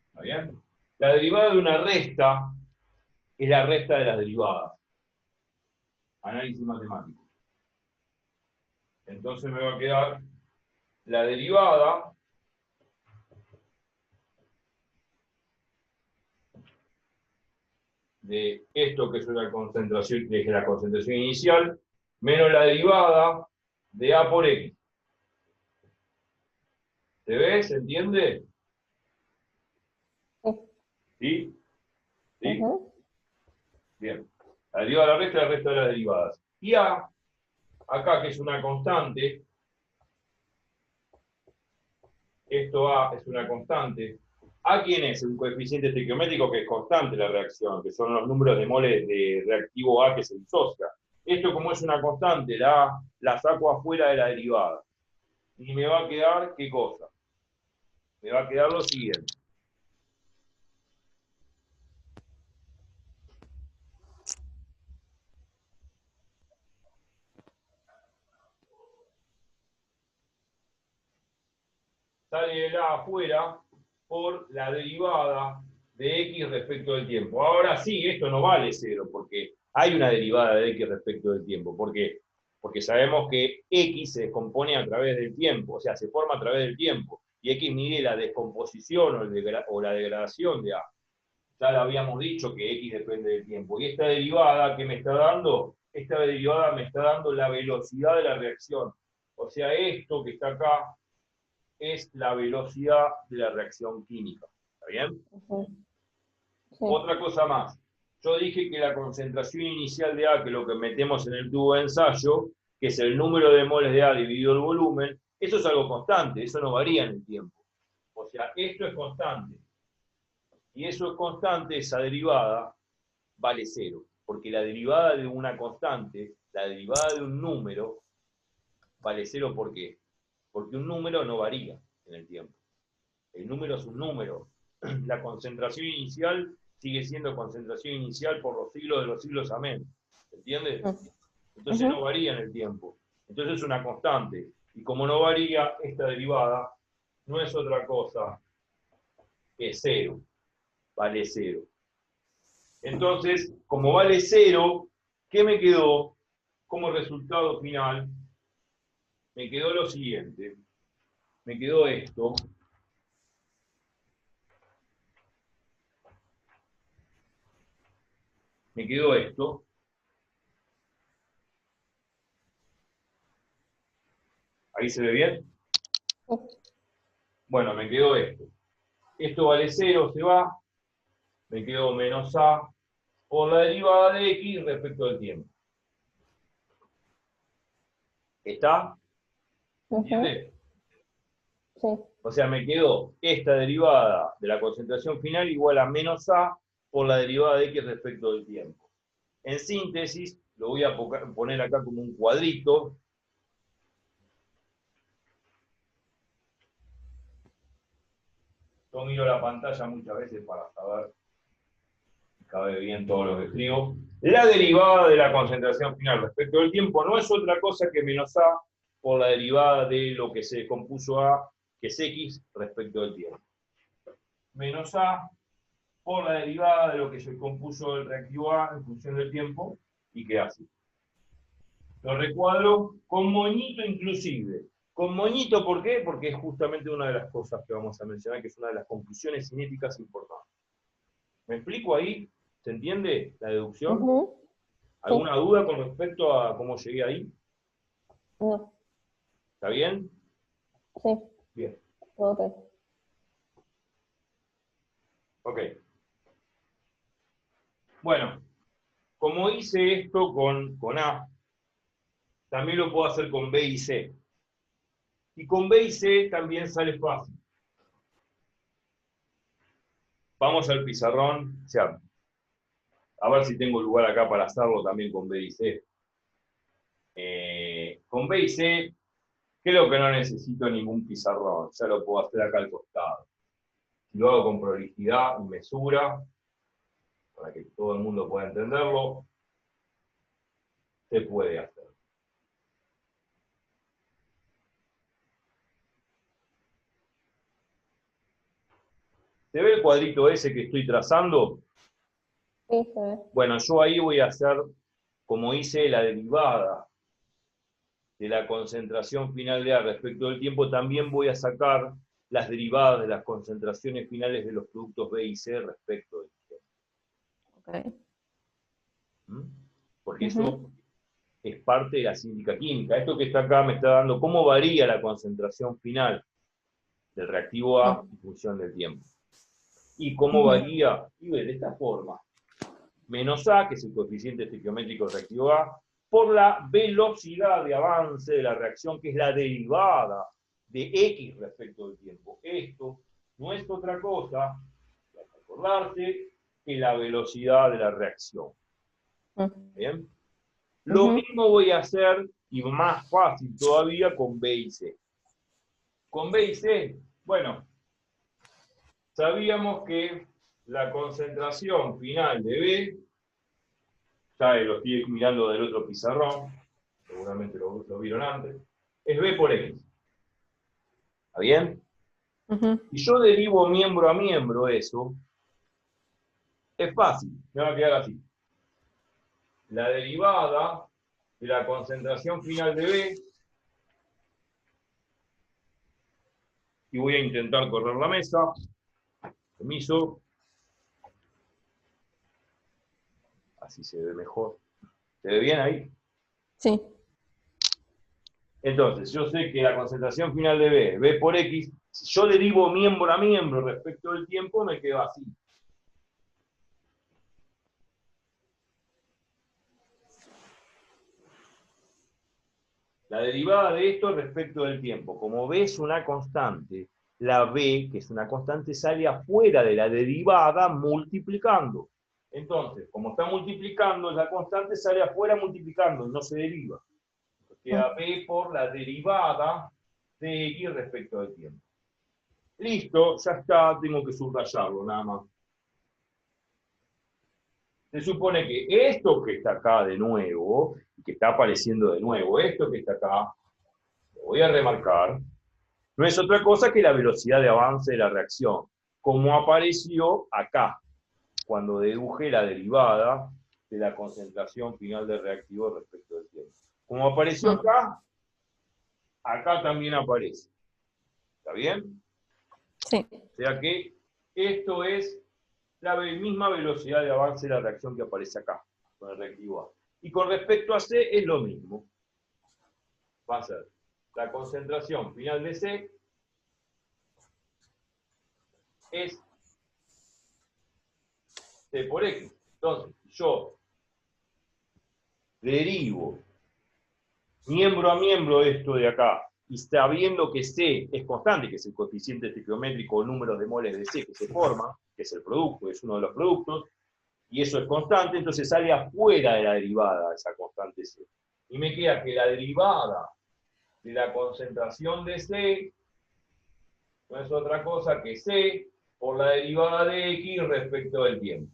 ¿Está bien? La derivada de una resta es la resta de las derivadas. Análisis matemático. Entonces me va a quedar la derivada de esto que es una concentración, que es la concentración inicial, menos la derivada de A por X. ¿Se ve? ¿Se entiende? ¿Sí? ¿Sí? Bien. La derivada de la resta de las derivadas. Y A, acá que es una constante, esto A es una constante. ¿A quién es? Un coeficiente estequiométrico que es constante la reacción, que son los números de moles de reactivo A que se disocia. Esto como es una constante, la A la saco afuera de la derivada. Y me va a quedar, ¿qué cosa? Me va a quedar lo siguiente. Sale el A afuera por la derivada de X respecto del tiempo. Ahora sí, esto no vale cero, porque hay una derivada de X respecto del tiempo. ¿Por qué? Porque sabemos que X se descompone a través del tiempo, o sea, se forma a través del tiempo. Y X mide la descomposición o la degradación de A. Ya lo habíamos dicho que X depende del tiempo. Y esta derivada que me está dando, esta derivada me está dando la velocidad de la reacción. O sea, esto que está acá es la velocidad de la reacción química. ¿Está bien? Sí. Otra cosa más. Yo dije que la concentración inicial de A, que es lo que metemos en el tubo de ensayo, que es el número de moles de A dividido el volumen, eso es algo constante, eso no varía en el tiempo. O sea, esto es constante. Y eso es constante, esa derivada vale cero. Porque la derivada de una constante, la derivada de un número, vale cero. ¿Por qué? Porque un número no varía en el tiempo. El número es un número. La concentración inicial sigue siendo concentración inicial por los siglos de los siglos, amén. ¿Entiendes? Entonces no varía en el tiempo. Entonces es una constante. Y como no varía, esta derivada no es otra cosa que cero. Vale cero. Entonces, como vale cero, ¿qué me quedó como resultado final? Me quedó lo siguiente. Me quedó esto. Me quedó esto. ¿Ahí se ve bien? Bueno, me quedó esto. Esto vale cero, se va. Me quedó menos A por la derivada de X respecto al tiempo. ¿Está? ¿Entiendes? Sí. O sea, me quedó esta derivada de la concentración final igual a menos A por la derivada de X respecto del tiempo. En síntesis, lo voy a poner acá como un cuadrito. Yo miro la pantalla muchas veces para saber si cabe bien todo lo que escribo. La derivada de la concentración final respecto del tiempo no es otra cosa que menos A por la derivada de lo que se descompuso A, que es X, respecto del tiempo. Menos A por la derivada de lo que se compuso el reactivo A en función del tiempo, y queda así. Lo recuadro con moñito inclusive. Con moñito, ¿por qué? Porque es justamente una de las cosas que vamos a mencionar, que es una de las conclusiones cinéticas importantes. ¿Me explico ahí? ¿Se entiende la deducción? ¿Alguna duda con respecto a cómo llegué ahí? No. ¿Está bien? Sí, Bien. todo ok. Ok. Bueno, como hice esto con A, también lo puedo hacer con B y C. Y con B y C también sale fácil. Vamos al pizarrón, o sea, a ver si tengo lugar acá para hacerlo también con B y C. Con B y C, creo que no necesito ningún pizarrón, ya lo puedo hacer acá al costado. Si lo hago con prolijidad y mesura, para que todo el mundo pueda entenderlo, se puede hacer. ¿Se ve el cuadrito ese que estoy trazando? Sí, se ve. Bueno, yo ahí voy a hacer, como hice la derivada de la concentración final de A respecto del tiempo, también voy a sacar las derivadas de las concentraciones finales de los productos B y C respecto del tiempo. Ok. ¿Mm? Porque eso es parte de la cíclica química. Esto que está acá me está dando cómo varía la concentración final del reactivo A en función del tiempo. Y cómo varía, y de esta forma, menos A, que es el coeficiente estequiométrico del reactivo A, por la velocidad de avance de la reacción, que es la derivada de X respecto del tiempo. Esto no es otra cosa, hay que acordarse, que la velocidad de la reacción. ¿Bien? Lo mismo voy a hacer, y más fácil todavía, con B y C. Con B y C, bueno, sabíamos que la concentración final de B, ya lo estoy mirando del otro pizarrón, seguramente lo vieron antes, es B por X. ¿Está bien? Si yo derivo miembro a miembro eso, es fácil, me va a quedar así. La derivada de la concentración final de B, y voy a intentar correr la mesa, permiso, así se ve mejor. ¿Se ve bien ahí? Sí. Entonces, yo sé que la concentración final de B, B por X, si yo derivo miembro a miembro respecto del tiempo, me quedo así. La derivada de esto respecto del tiempo. Como B es una constante, la B, que es una constante, sale afuera de la derivada multiplicando. Entonces, como está multiplicando, la constante sale afuera multiplicando, no se deriva. Queda B por la derivada de X respecto del tiempo. Listo, ya está, tengo que subrayarlo nada más. Se supone que esto que está acá de nuevo, y que está apareciendo de nuevo, esto que está acá, lo voy a remarcar, no es otra cosa que la velocidad de avance de la reacción, como apareció acá, cuando deduje la derivada de la concentración final del reactivo respecto del tiempo. Como apareció acá, acá también aparece. ¿Está bien? Sí. O sea que esto es la misma velocidad de avance de la reacción que aparece acá, con el reactivo A. Y con respecto a C es lo mismo. Va a ser la concentración final de C es C por X. Entonces, yo derivo miembro a miembro esto de acá, y sabiendo que C es constante, que es el coeficiente estequiométrico o número de moles de C que se forma, que es el producto, es uno de los productos, y eso es constante, entonces sale afuera de la derivada esa constante C. Y me queda que la derivada de la concentración de C no es otra cosa que C por la derivada de X respecto del tiempo.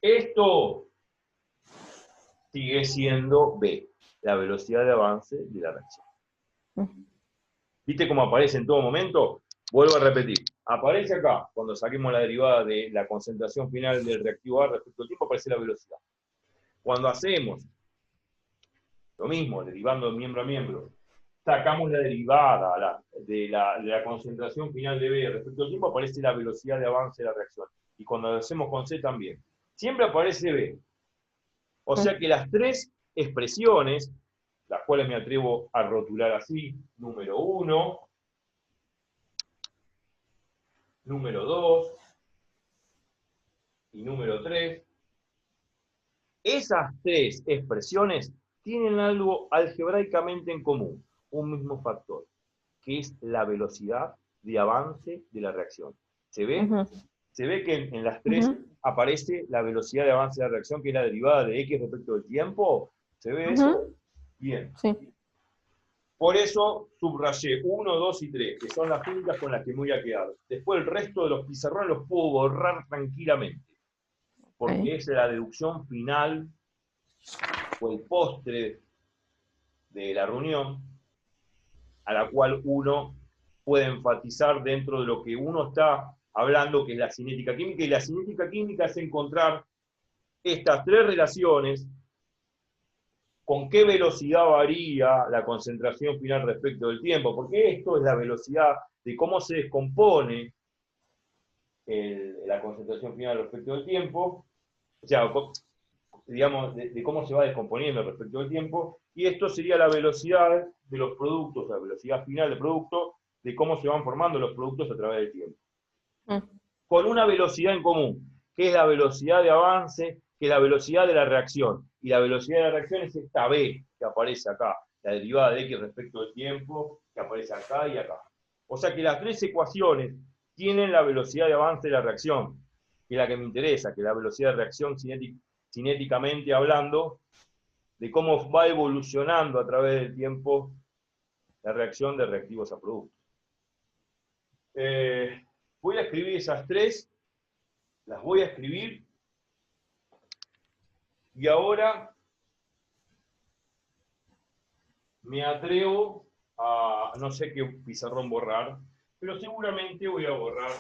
Esto sigue siendo B, la velocidad de avance de la reacción. ¿Viste cómo aparece en todo momento? Vuelvo a repetir. Aparece acá, cuando saquemos la derivada de la concentración final del reactivo A respecto al tiempo, aparece la velocidad. Cuando hacemos lo mismo, derivando de miembro a miembro, sacamos la derivada de la concentración final de B respecto al tiempo, aparece la velocidad de avance de la reacción. Y cuando lo hacemos con C también. Siempre aparece B. O sea que las tres expresiones, las cuales me atrevo a rotular así: número 1, número 2 y número 3. Esas tres expresiones tienen algo algebraicamente en común, un mismo factor, que es la velocidad de avance de la reacción. ¿Se ve? Ujú, Se ve que en las tres ujú, aparece la velocidad de avance de la reacción, que es la derivada de x respecto del tiempo. ¿Se ve eso? ujú. Bien. Sí. Por eso subrayé 1, 2 y 3, que son las únicas con las que me voy a quedar. Después el resto de los pizarrones los puedo borrar tranquilamente, Ok. porque es la deducción final o el postre de la reunión a la cual uno puede enfatizar dentro de lo que uno está hablando, que es la cinética química. Y la cinética química es encontrar estas tres relaciones: con qué velocidad varía la concentración final respecto del tiempo, porque esto es la velocidad de cómo se descompone la concentración final respecto del tiempo, o sea, digamos, de cómo se va descomponiendo respecto del tiempo, y esto sería la velocidad de los productos, la velocidad final del producto, de cómo se van formando los productos a través del tiempo. Mm, Con una velocidad en común, que es la velocidad de avance, que es la velocidad de la reacción. Y la velocidad de la reacción es esta B que aparece acá, la derivada de X respecto del tiempo, que aparece acá y acá. O sea que las tres ecuaciones tienen la velocidad de avance de la reacción, que es la que me interesa, que es la velocidad de reacción cinéticamente hablando, de cómo va evolucionando a través del tiempo la reacción de reactivos a productos. Voy a escribir esas tres, las voy a escribir, y ahora me atrevo a, no sé qué pizarrón borrar, pero seguramente voy a borrar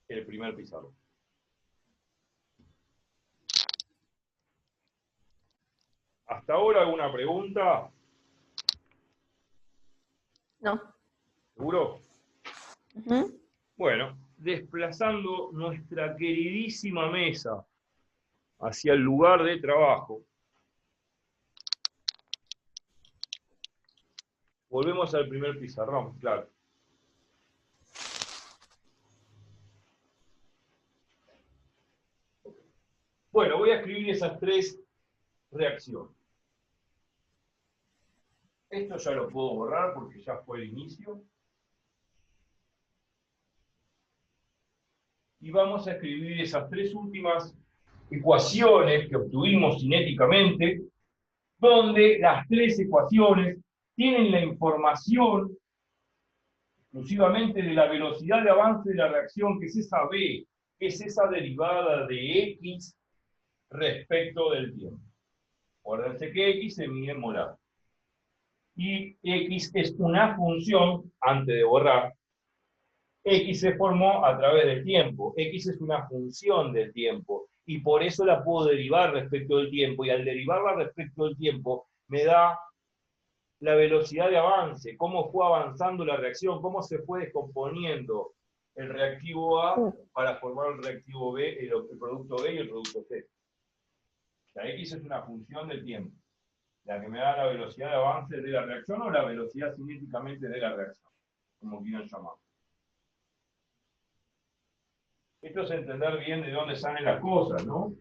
el primer pizarrón. ¿Hasta ahora alguna pregunta? no. ¿Seguro? Ujú. Bueno, desplazando nuestra queridísima mesa hacia el lugar de trabajo, volvemos al primer pizarrón, claro. Bueno, voy a escribir esas tres reacciones. Esto ya lo puedo borrar porque ya fue el inicio. Y vamos a escribir esas tres últimas ecuaciones que obtuvimos cinéticamente, donde las tres ecuaciones tienen la información exclusivamente de la velocidad de avance de la reacción, que es esa B, que es esa derivada de X respecto del tiempo. Acuérdense que X se mide en molar. Y X es una función, antes de borrar, X se formó a través del tiempo. X es una función del tiempo. Y por eso la puedo derivar respecto del tiempo. Y al derivarla respecto del tiempo, me da la velocidad de avance, cómo fue avanzando la reacción, cómo se fue descomponiendo el reactivo A para formar el reactivo B, el producto B y el producto C. La X es una función del tiempo, la que me da la velocidad de avance de la reacción o la velocidad cinéticamente de la reacción, como quieran llamar. Esto es entender bien de dónde salen las cosas, ¿no?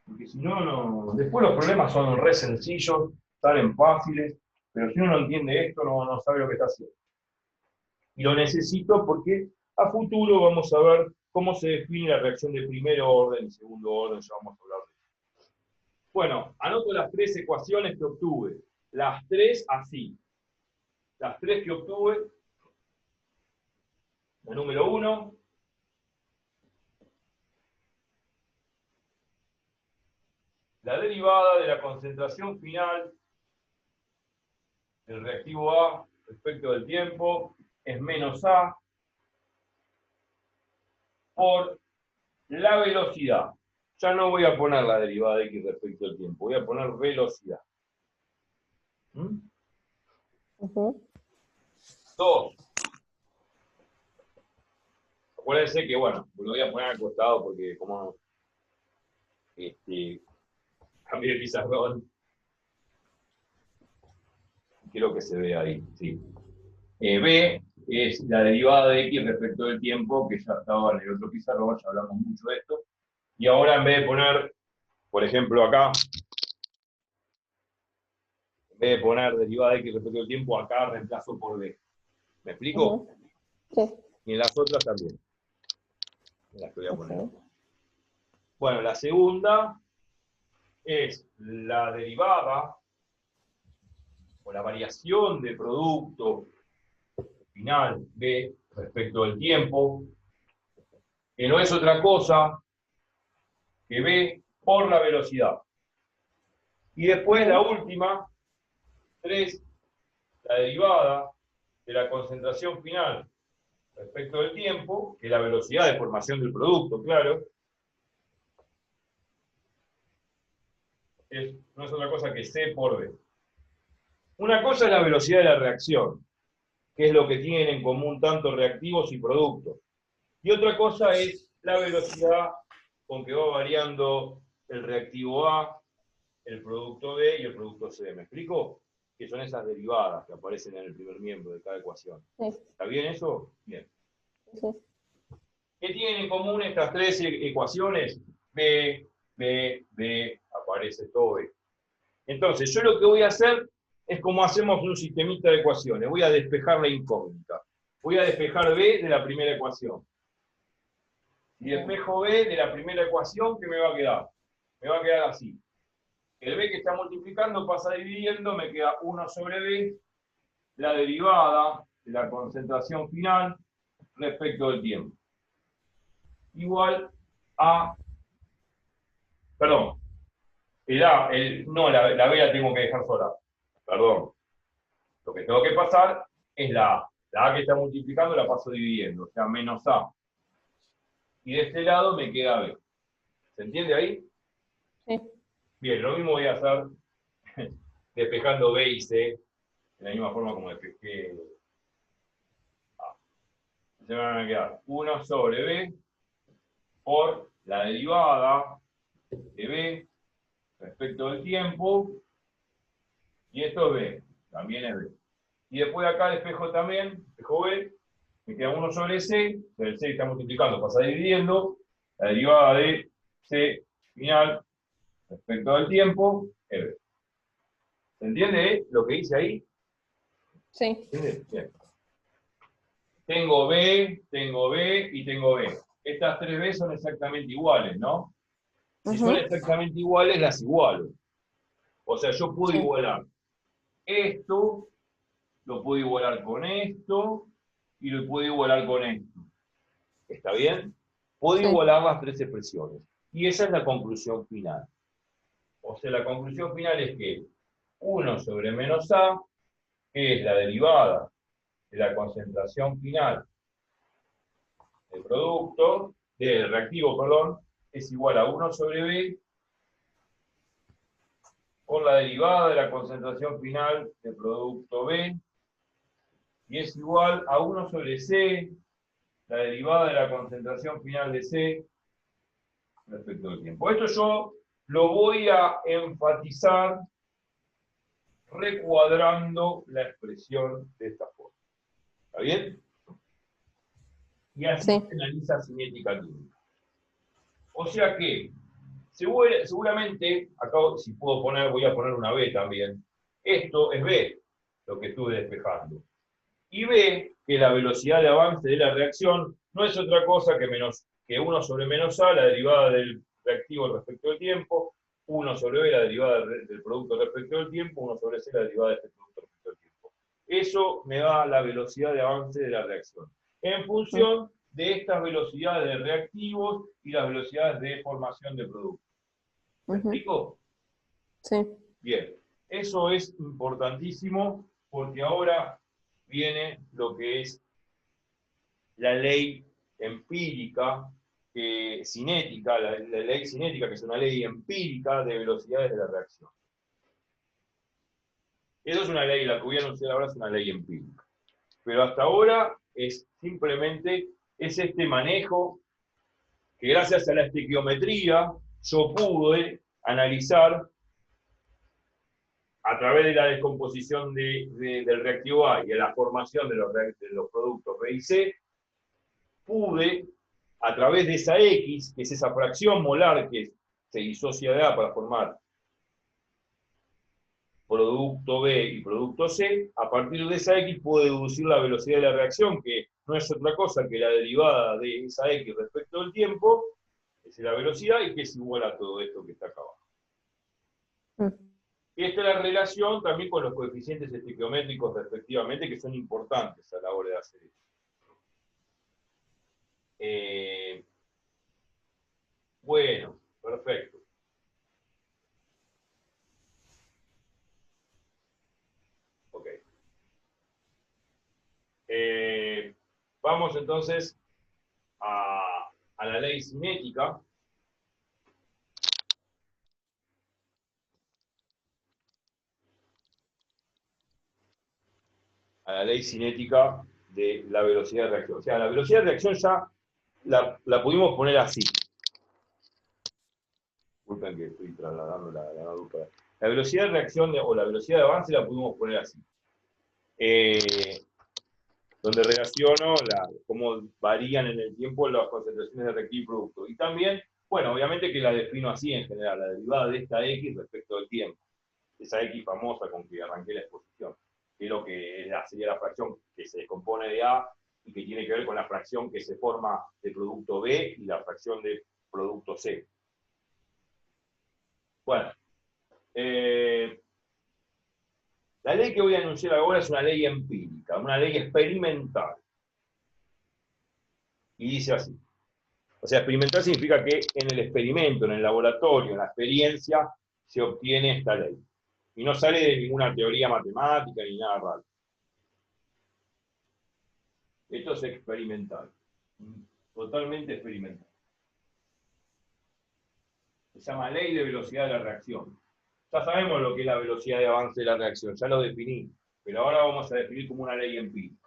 Porque si no, no, después los problemas son re sencillos, salen fáciles, pero si uno no entiende esto, no sabe lo que está haciendo. Y lo necesito porque a futuro vamos a ver cómo se define la reacción de primer orden y segundo orden, ya vamos a hablar de eso. Bueno, anoto las tres ecuaciones que obtuve. Las tres así. Las tres que obtuve. La número 1, la derivada de la concentración final del reactivo A respecto del tiempo es menos A por la velocidad. Ya no voy a poner la derivada de X respecto al tiempo, voy a poner velocidad. ¿Mm? Ujú. 2. Acuérdense que, bueno, lo voy a poner al costado porque como Cambié el pizarrón. Quiero que se vea ahí, sí. B es la derivada de X respecto del tiempo, que ya estaba en el otro pizarrón, ya hablamos mucho de esto. Y ahora en vez de poner, por ejemplo, acá, en vez de poner derivada de X respecto del tiempo, acá reemplazo por B. ¿Me explico? Sí. Y en las otras también. En las que voy a poner. Ok. Bueno, la segunda es la derivada o la variación de producto final B respecto del tiempo, que no es otra cosa que B por la velocidad. Y después la última, 3, la derivada de la concentración final respecto del tiempo, que es la velocidad de formación del producto, claro, no es otra cosa que C por B. Una cosa es la velocidad de la reacción, que es lo que tienen en común tanto reactivos y productos. Y otra cosa es la velocidad con que va variando el reactivo A, el producto B y el producto C. ¿Me explico? Que son esas derivadas que aparecen en el primer miembro de cada ecuación. Sí. ¿Está bien eso? Bien. Sí. ¿Qué tienen en común estas tres ecuaciones? B, B, B, aparece todo B. Entonces, yo lo que voy a hacer es como hacemos un sistemita de ecuaciones. Voy a despejar la incógnita. Voy a despejar B de la primera ecuación. Si despejo B de la primera ecuación, ¿qué me va a quedar? Me va a quedar así. El B que está multiplicando pasa dividiendo, me queda 1 sobre B, la derivada de la concentración final respecto del tiempo. Igual a, perdón, la B la tengo que dejar sola, perdón. Lo que tengo que pasar es la A. La A que está multiplicando la paso dividiendo, o sea, menos A. Y de este lado me queda B. ¿Se entiende ahí? Sí. Bien, lo mismo voy a hacer despejando B y C, de la misma forma como despejé A. Se me van a quedar 1 sobre B por la derivada de B respecto del tiempo, y esto es B, también es B. Y después acá despejo también, despejo B, me queda 1 sobre C, el C está multiplicando, pasa dividiendo, la derivada de C final respecto del tiempo es B. ¿Se entiende lo que hice ahí? Sí. ¿Entiende? Bien. Tengo B y tengo B. Estas tres B son exactamente iguales, ¿no? Si son exactamente iguales, las igualo. O sea, yo puedo igualar esto, lo puedo igualar con esto, y lo puedo igualar con esto. ¿Está bien? Puedo Sí. igualar las tres expresiones. Y esa es la conclusión final. O sea, la conclusión final es que 1 sobre menos A, que es la derivada de la concentración final del producto, del reactivo, perdón, es igual a 1 sobre B por la derivada de la concentración final del producto B, y es igual a 1 sobre C, la derivada de la concentración final de C respecto del tiempo. Esto yo lo voy a enfatizar recuadrando la expresión de esta forma. ¿Está bien? Y así Sí. se analiza cinética química. O sea que, seguramente, acá si puedo poner, voy a poner una B también. Esto es B, lo que estuve despejando. Y B, que la velocidad de avance de la reacción no es otra cosa que 1 sobre menos A, la derivada del reactivo respecto del tiempo, 1 sobre B, la derivada del producto respecto del tiempo, 1 sobre C, la derivada de este producto respecto del tiempo. Eso me da la velocidad de avance de la reacción, en función de estas velocidades de reactivos y las velocidades de formación de productos. ¿Me explico? Sí. Bien, eso es importantísimo porque ahora viene lo que es la ley empírica, cinética, la ley cinética, que es una ley empírica de velocidades de la reacción. Eso es una ley, la que voy a anunciar ahora es una ley empírica. Pero hasta ahora es simplemente este manejo que gracias a la estequiometría yo pude analizar a través de la descomposición del reactivo A y de la formación de los productos B y C, pude, a través de esa X, que es esa fracción molar que se disocia de A para formar producto B y producto C, a partir de esa X puedo deducir la velocidad de la reacción, que no es otra cosa que la derivada de esa X respecto del tiempo, es la velocidad, y que es igual a todo esto que está acá abajo. Y esta es la relación también con los coeficientes estequiométricos respectivamente, que son importantes a la hora de hacer esto. Bueno, perfecto. Ok. Vamos entonces a la ley cinética. A la ley cinética de la velocidad de reacción. O sea, la velocidad de reacción ya la pudimos poner así. Disculpen que estoy trasladando la duda. La velocidad de reacción o la velocidad de avance la pudimos poner así. Donde relaciono cómo varían en el tiempo las concentraciones de reactivo y producto. Y también, bueno, obviamente que la defino así en general, la derivada de esta X respecto del tiempo. Esa X famosa con que arranqué la exposición, que es lo que sería la fracción que se descompone de A y que tiene que ver con la fracción que se forma de producto B y la fracción de producto C. Bueno, la ley que voy a anunciar ahora es una ley empírica, una ley experimental. Y dice así. O sea, experimental significa que en el experimento, en el laboratorio, en la experiencia, se obtiene esta ley. Y no sale de ninguna teoría matemática ni nada raro. Esto es experimental. Totalmente experimental. Se llama ley de velocidad de la reacción. Ya sabemos lo que es la velocidad de avance de la reacción, ya lo definí. Pero ahora vamos a definir como una ley empírica.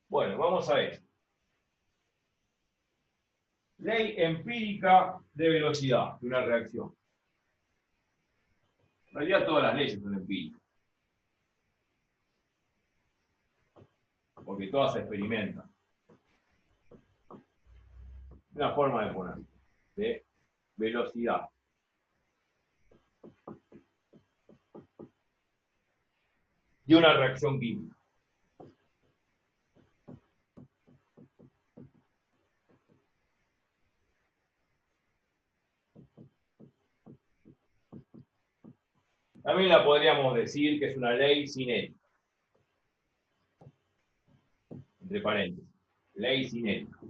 Bueno, vamos a ver. Ley empírica de velocidad de una reacción. En realidad todas las leyes son empíricas. Porque todas se experimentan. Una forma de poner. De velocidad. De una reacción química. También la podríamos decir que es una ley cinética. Entre paréntesis. Ley cinética.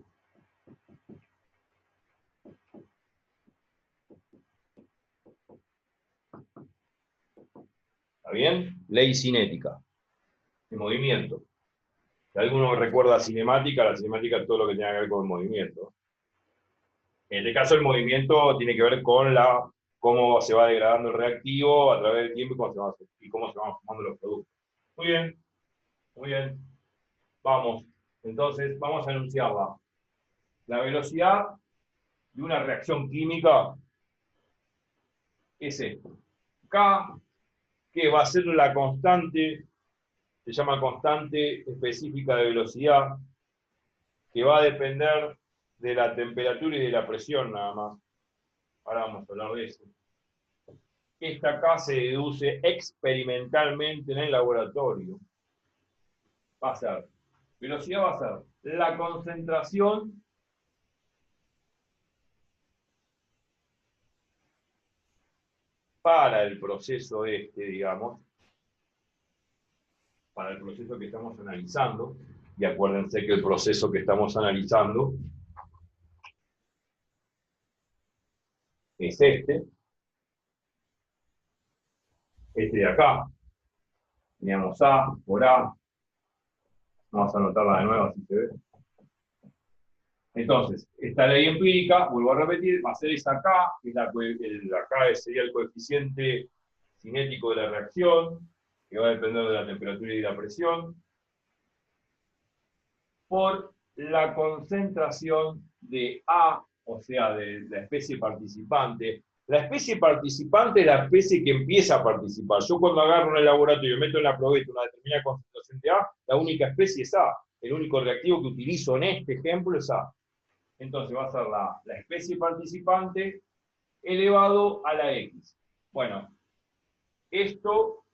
¿Está bien? Ley cinética. De movimiento. Si alguno recuerda cinemática, la cinemática es todo lo que tiene que ver con el movimiento. En este caso, el movimiento tiene que ver con cómo se va degradando el reactivo a través del tiempo y cómo se van formando los productos. Muy bien, muy bien. Vamos, entonces, vamos a anunciarla. La velocidad de una reacción química es esto. K, que va a ser la constante, se llama constante específica de velocidad, que va a depender de la temperatura y de la presión nada más. Ahora vamos a hablar de eso. Esta acá se deduce experimentalmente en el laboratorio. Va a ser, velocidad va a ser la concentración para el proceso digamos, para el proceso que estamos analizando, y acuérdense que el proceso que estamos analizando es este de acá. Teníamos A por A, Vamos a anotarla de nuevo, así se ve. Entonces, esta ley empírica, vuelvo a repetir, va a ser esa K, que es K sería el coeficiente cinético de la reacción, que va a depender de la temperatura y la presión, por la concentración de A, o sea, de la especie participante. La especie participante es la especie que empieza a participar. Yo cuando agarro en el laboratorio y meto en la probeta una determinada concentración de A, la única especie es A. El único reactivo que utilizo en este ejemplo es A. Entonces va a ser la especie participante elevado a la X. Bueno, esto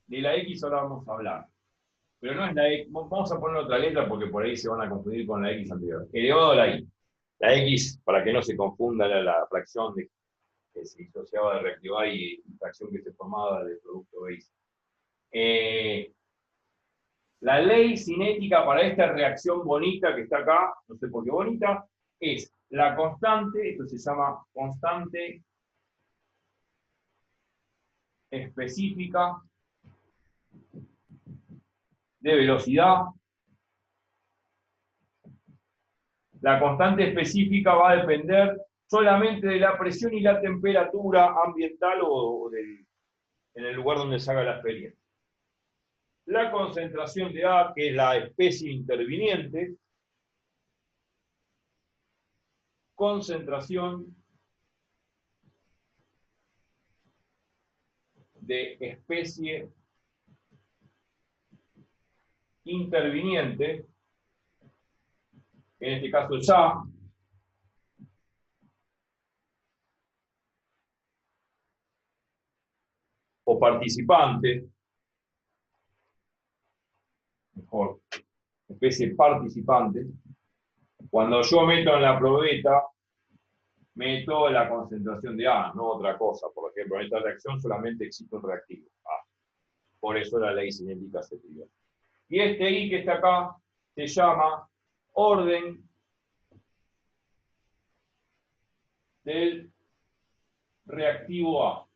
de la X ahora vamos a hablar. Pero no es la X, vamos a poner otra letra porque por ahí se van a confundir con la X anterior. Elevado a la Y. La X, para que no se confunda la fracción que se disociaba de reactivo A y fracción que se formaba del producto B. La ley cinética para esta reacción bonita que está acá, no sé por qué bonita, es la constante, esto se llama constante específica de velocidad. La constante específica va a depender solamente de la presión y la temperatura ambiental o en el lugar donde se haga la experiencia. La concentración de A, que es la especie interviniente, concentración de especie interviniente, en este caso es A, o participante, mejor, especie participante. Cuando yo meto en la probeta, meto la concentración de A, no otra cosa. Por ejemplo, en esta reacción solamente existe un reactivo, A. Por eso la ley cinética se priva. Y este I que está acá se llama orden del reactivo A.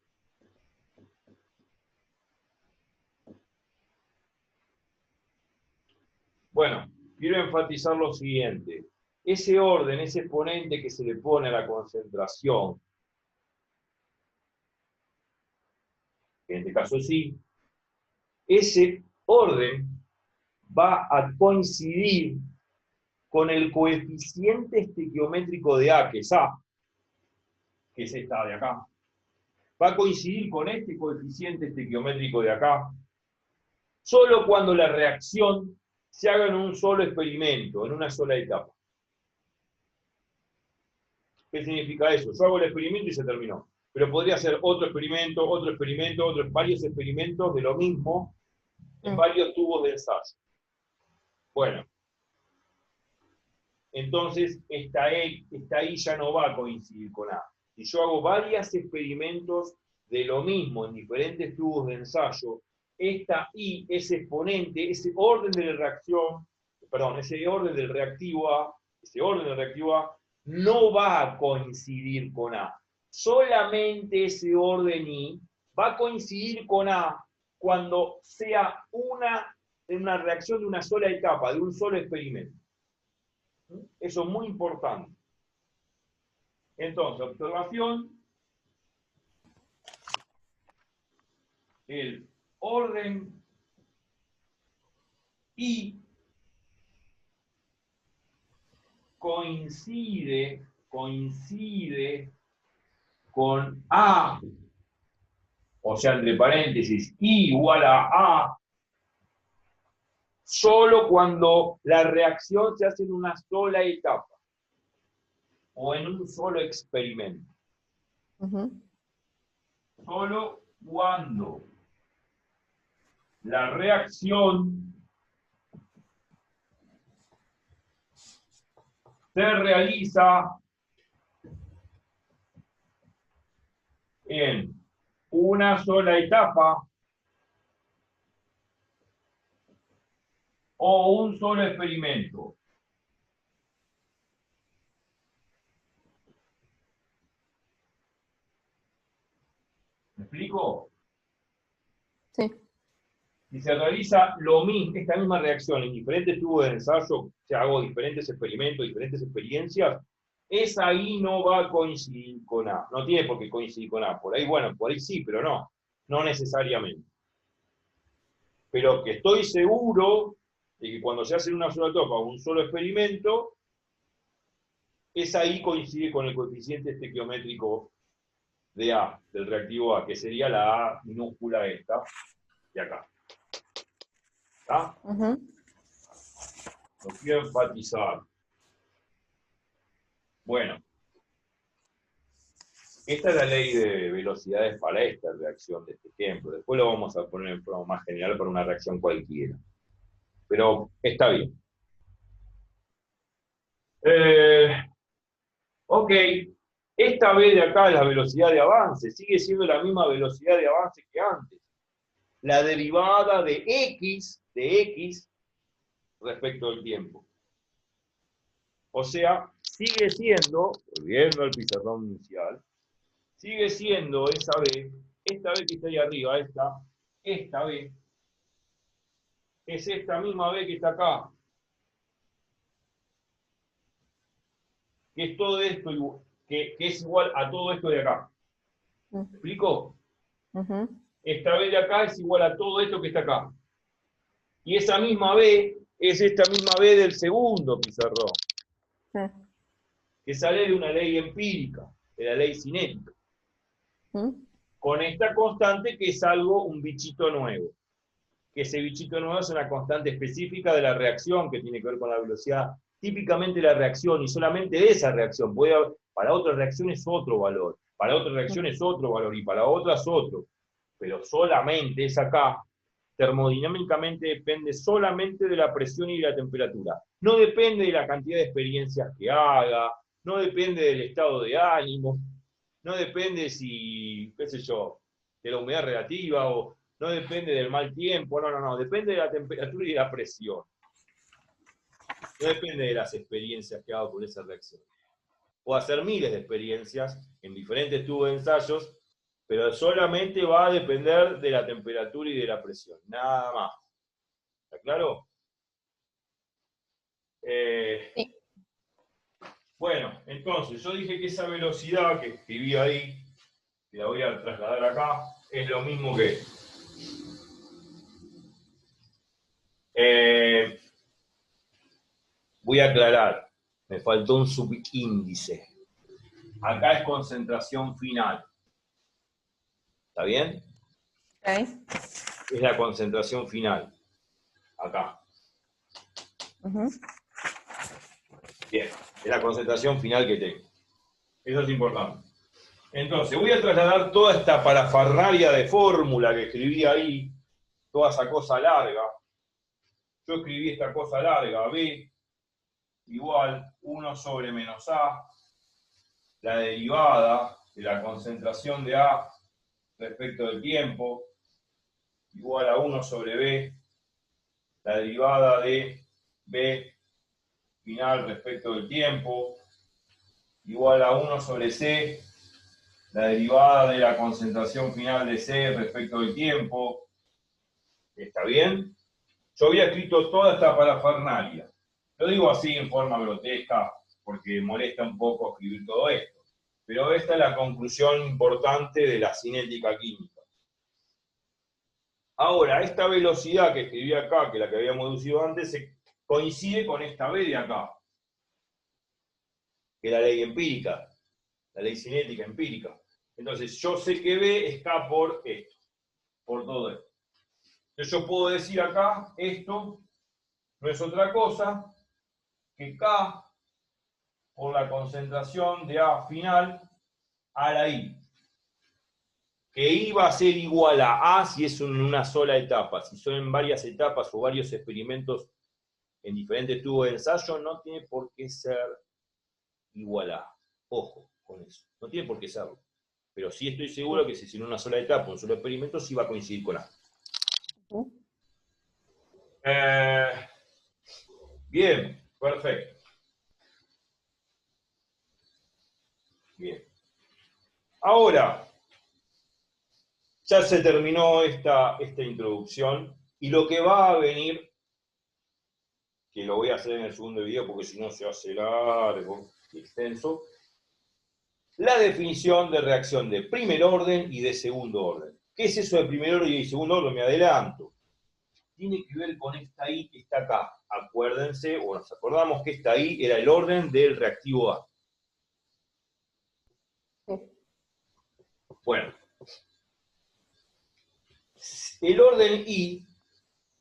Bueno, quiero enfatizar lo siguiente. Ese orden, ese exponente que se le pone a la concentración, en este caso sí, ese orden va a coincidir con el coeficiente estequiométrico de A, que es A, que es esta de acá. Va a coincidir con este coeficiente estequiométrico de acá, solo cuando la reacción se haga en un solo experimento, en una sola etapa. ¿Qué significa eso? Yo hago el experimento y se terminó. Pero podría ser otro experimento, varios experimentos de lo mismo en varios tubos de ensayo. Bueno, entonces esta I ya no va a coincidir con A. Si yo hago varios experimentos de lo mismo en diferentes tubos de ensayo, esta I, ese exponente, ese orden de la reacción, perdón, ese orden del reactivo A, no va a coincidir con A. Solamente ese orden I va a coincidir con A cuando sea una reacción de una sola etapa, de un solo experimento. Eso es muy importante. Entonces, observación, el orden I coincide con A, o sea, entre paréntesis, I igual a A, solo cuando la reacción se hace en una sola etapa o en un solo experimento. Solo cuando la reacción se realiza en una sola etapa o un solo experimento. ¿Me explico? Sí. Si se realiza lo mismo, esta misma reacción en diferentes tubos de ensayo, sea, hago diferentes experimentos, diferentes experiencias, esa ahí no va a coincidir con A. No tiene por qué coincidir con A. Por ahí, bueno, por ahí sí, pero no. No necesariamente. Pero que estoy seguro de que cuando se hace en una sola etapa un solo experimento, esa ahí coincide con el coeficiente estequiométrico de A, del reactivo A, que sería la A minúscula esta, de acá. ¿Está? Ujú. Lo quiero enfatizar. Bueno, esta es la ley de velocidades para esta reacción de este ejemplo. Después lo vamos a poner en forma más general para una reacción cualquiera. Pero está bien. Ok, esta B de acá es la velocidad de avance. Sigue siendo la misma velocidad de avance que antes. La derivada de X respecto al tiempo. O sea, sigue siendo, volviendo al pizarrón inicial, sigue siendo esa B, esta B que está ahí arriba, esta B, es esta misma B que está acá, que es todo esto, que es igual a todo esto de acá. ¿Me explico? Ujú. Esta B de acá es igual a todo esto que está acá. Y esa misma B es esta misma B del segundo pizarrón, Sí. que sale de una ley empírica, de la ley cinética, con esta constante que es algo, un bichito nuevo. Que ese bichito nuevo es una constante específica de la reacción que tiene que ver con la velocidad, típicamente la reacción y solamente de esa reacción. Para otras reacciones otro valor, para otras reacciones otro valor y para otras otro, pero solamente es acá, termodinámicamente depende solamente de la presión y de la temperatura. No depende de la cantidad de experiencias que haga, no depende del estado de ánimo, no depende si, qué sé yo, de la humedad relativa o no depende del mal tiempo, no, depende de la temperatura y de la presión. No depende de las experiencias que hago con esa reacción. Puedo hacer miles de experiencias en diferentes tubos de ensayos, pero solamente va a depender de la temperatura y de la presión, nada más. ¿Está claro? Sí. Bueno, entonces yo dije que esa velocidad que escribí ahí, que la voy a trasladar acá, es lo mismo que voy a aclarar, me faltó un subíndice. Acá es concentración final. ¿Está bien? Ok. Es la concentración final. Acá. Ujú. Bien. Es la concentración final que tengo. Eso es importante. Entonces, voy a trasladar toda esta parafernalia de fórmula que escribí ahí, toda esa cosa larga. Yo escribí esta cosa larga, B igual 1 sobre menos A, la derivada de la concentración de A respecto del tiempo, igual a 1 sobre B, la derivada de B final respecto del tiempo, igual a 1 sobre C, la derivada de la concentración final de C respecto del tiempo. ¿Está bien? Yo había escrito toda esta parafernalia. Lo digo así en forma grotesca porque molesta un poco escribir todo esto. Pero esta es la conclusión importante de la cinética química. Ahora, esta velocidad que escribí acá, que la que habíamos deducido antes, coincide con esta B de acá, que es la ley empírica, la ley cinética empírica. Entonces, yo sé que B es K por esto, por todo esto. Entonces, yo puedo decir acá, esto no es otra cosa que K por la concentración de A final a la I. Que I va a ser igual a A si es en una sola etapa. Si son en varias etapas o varios experimentos en diferentes tubos de ensayo, no tiene por qué ser igual a A. Ojo con eso. No tiene por qué serlo. Pero sí estoy seguro que si es en una sola etapa, un solo experimento, sí va a coincidir con A. Ujú. Bien, perfecto. Bien. Ahora, ya se terminó esta introducción. Y lo que va a venir, que lo voy a hacer en el segundo video porque si no se hace largo y extenso, la definición de reacción de primer orden y de segundo orden. ¿Qué es eso de primer orden y de segundo orden? Me adelanto. Tiene que ver con esta I que está acá. Acuérdense, o nos acordamos que esta I era el orden del reactivo A. Bueno, el orden I,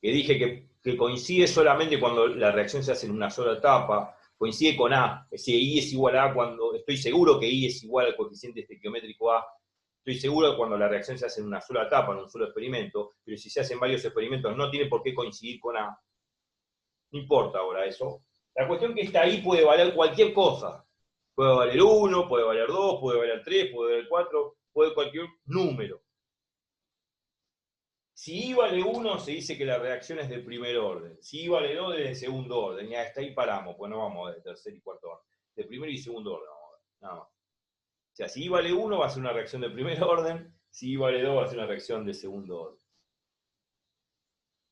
que dije que coincide solamente cuando la reacción se hace en una sola etapa, coincide con A. Es decir, I es igual a A cuando, estoy seguro que I es igual al coeficiente estequiométrico A. Estoy seguro que cuando la reacción se hace en una sola etapa, en un solo experimento, pero si se hacen varios experimentos no tiene por qué coincidir con A. No importa ahora eso. La cuestión es que esta I puede valer cualquier cosa. Puede valer 1, puede valer 2, puede valer 3, puede valer 4, puede cualquier número. Si I vale 1, se dice que la reacción es de primer orden. Si I vale 2, es de segundo orden. Y hasta ahí paramos, pues no vamos de tercer y cuarto orden. De primer y segundo orden vamos a ver, nada más. O sea, si I vale 1, va a ser una reacción de primer orden. Si I vale 2, va a ser una reacción de segundo orden.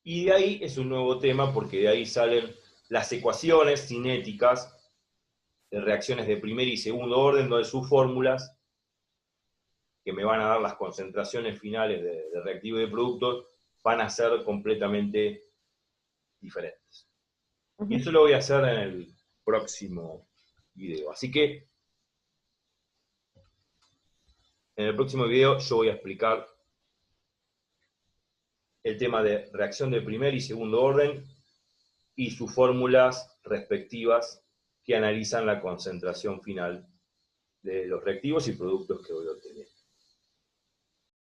Y de ahí es un nuevo tema, porque de ahí salen las ecuaciones cinéticas de reacciones de primer y segundo orden, donde sus fórmulas, que me van a dar las concentraciones finales de reactivo y de productos, van a ser completamente diferentes. Y eso lo voy a hacer en el próximo video. Así que en el próximo video yo voy a explicar el tema de reacción de primer y segundo orden y sus fórmulas respectivas que analizan la concentración final de los reactivos y productos que voy a obtener.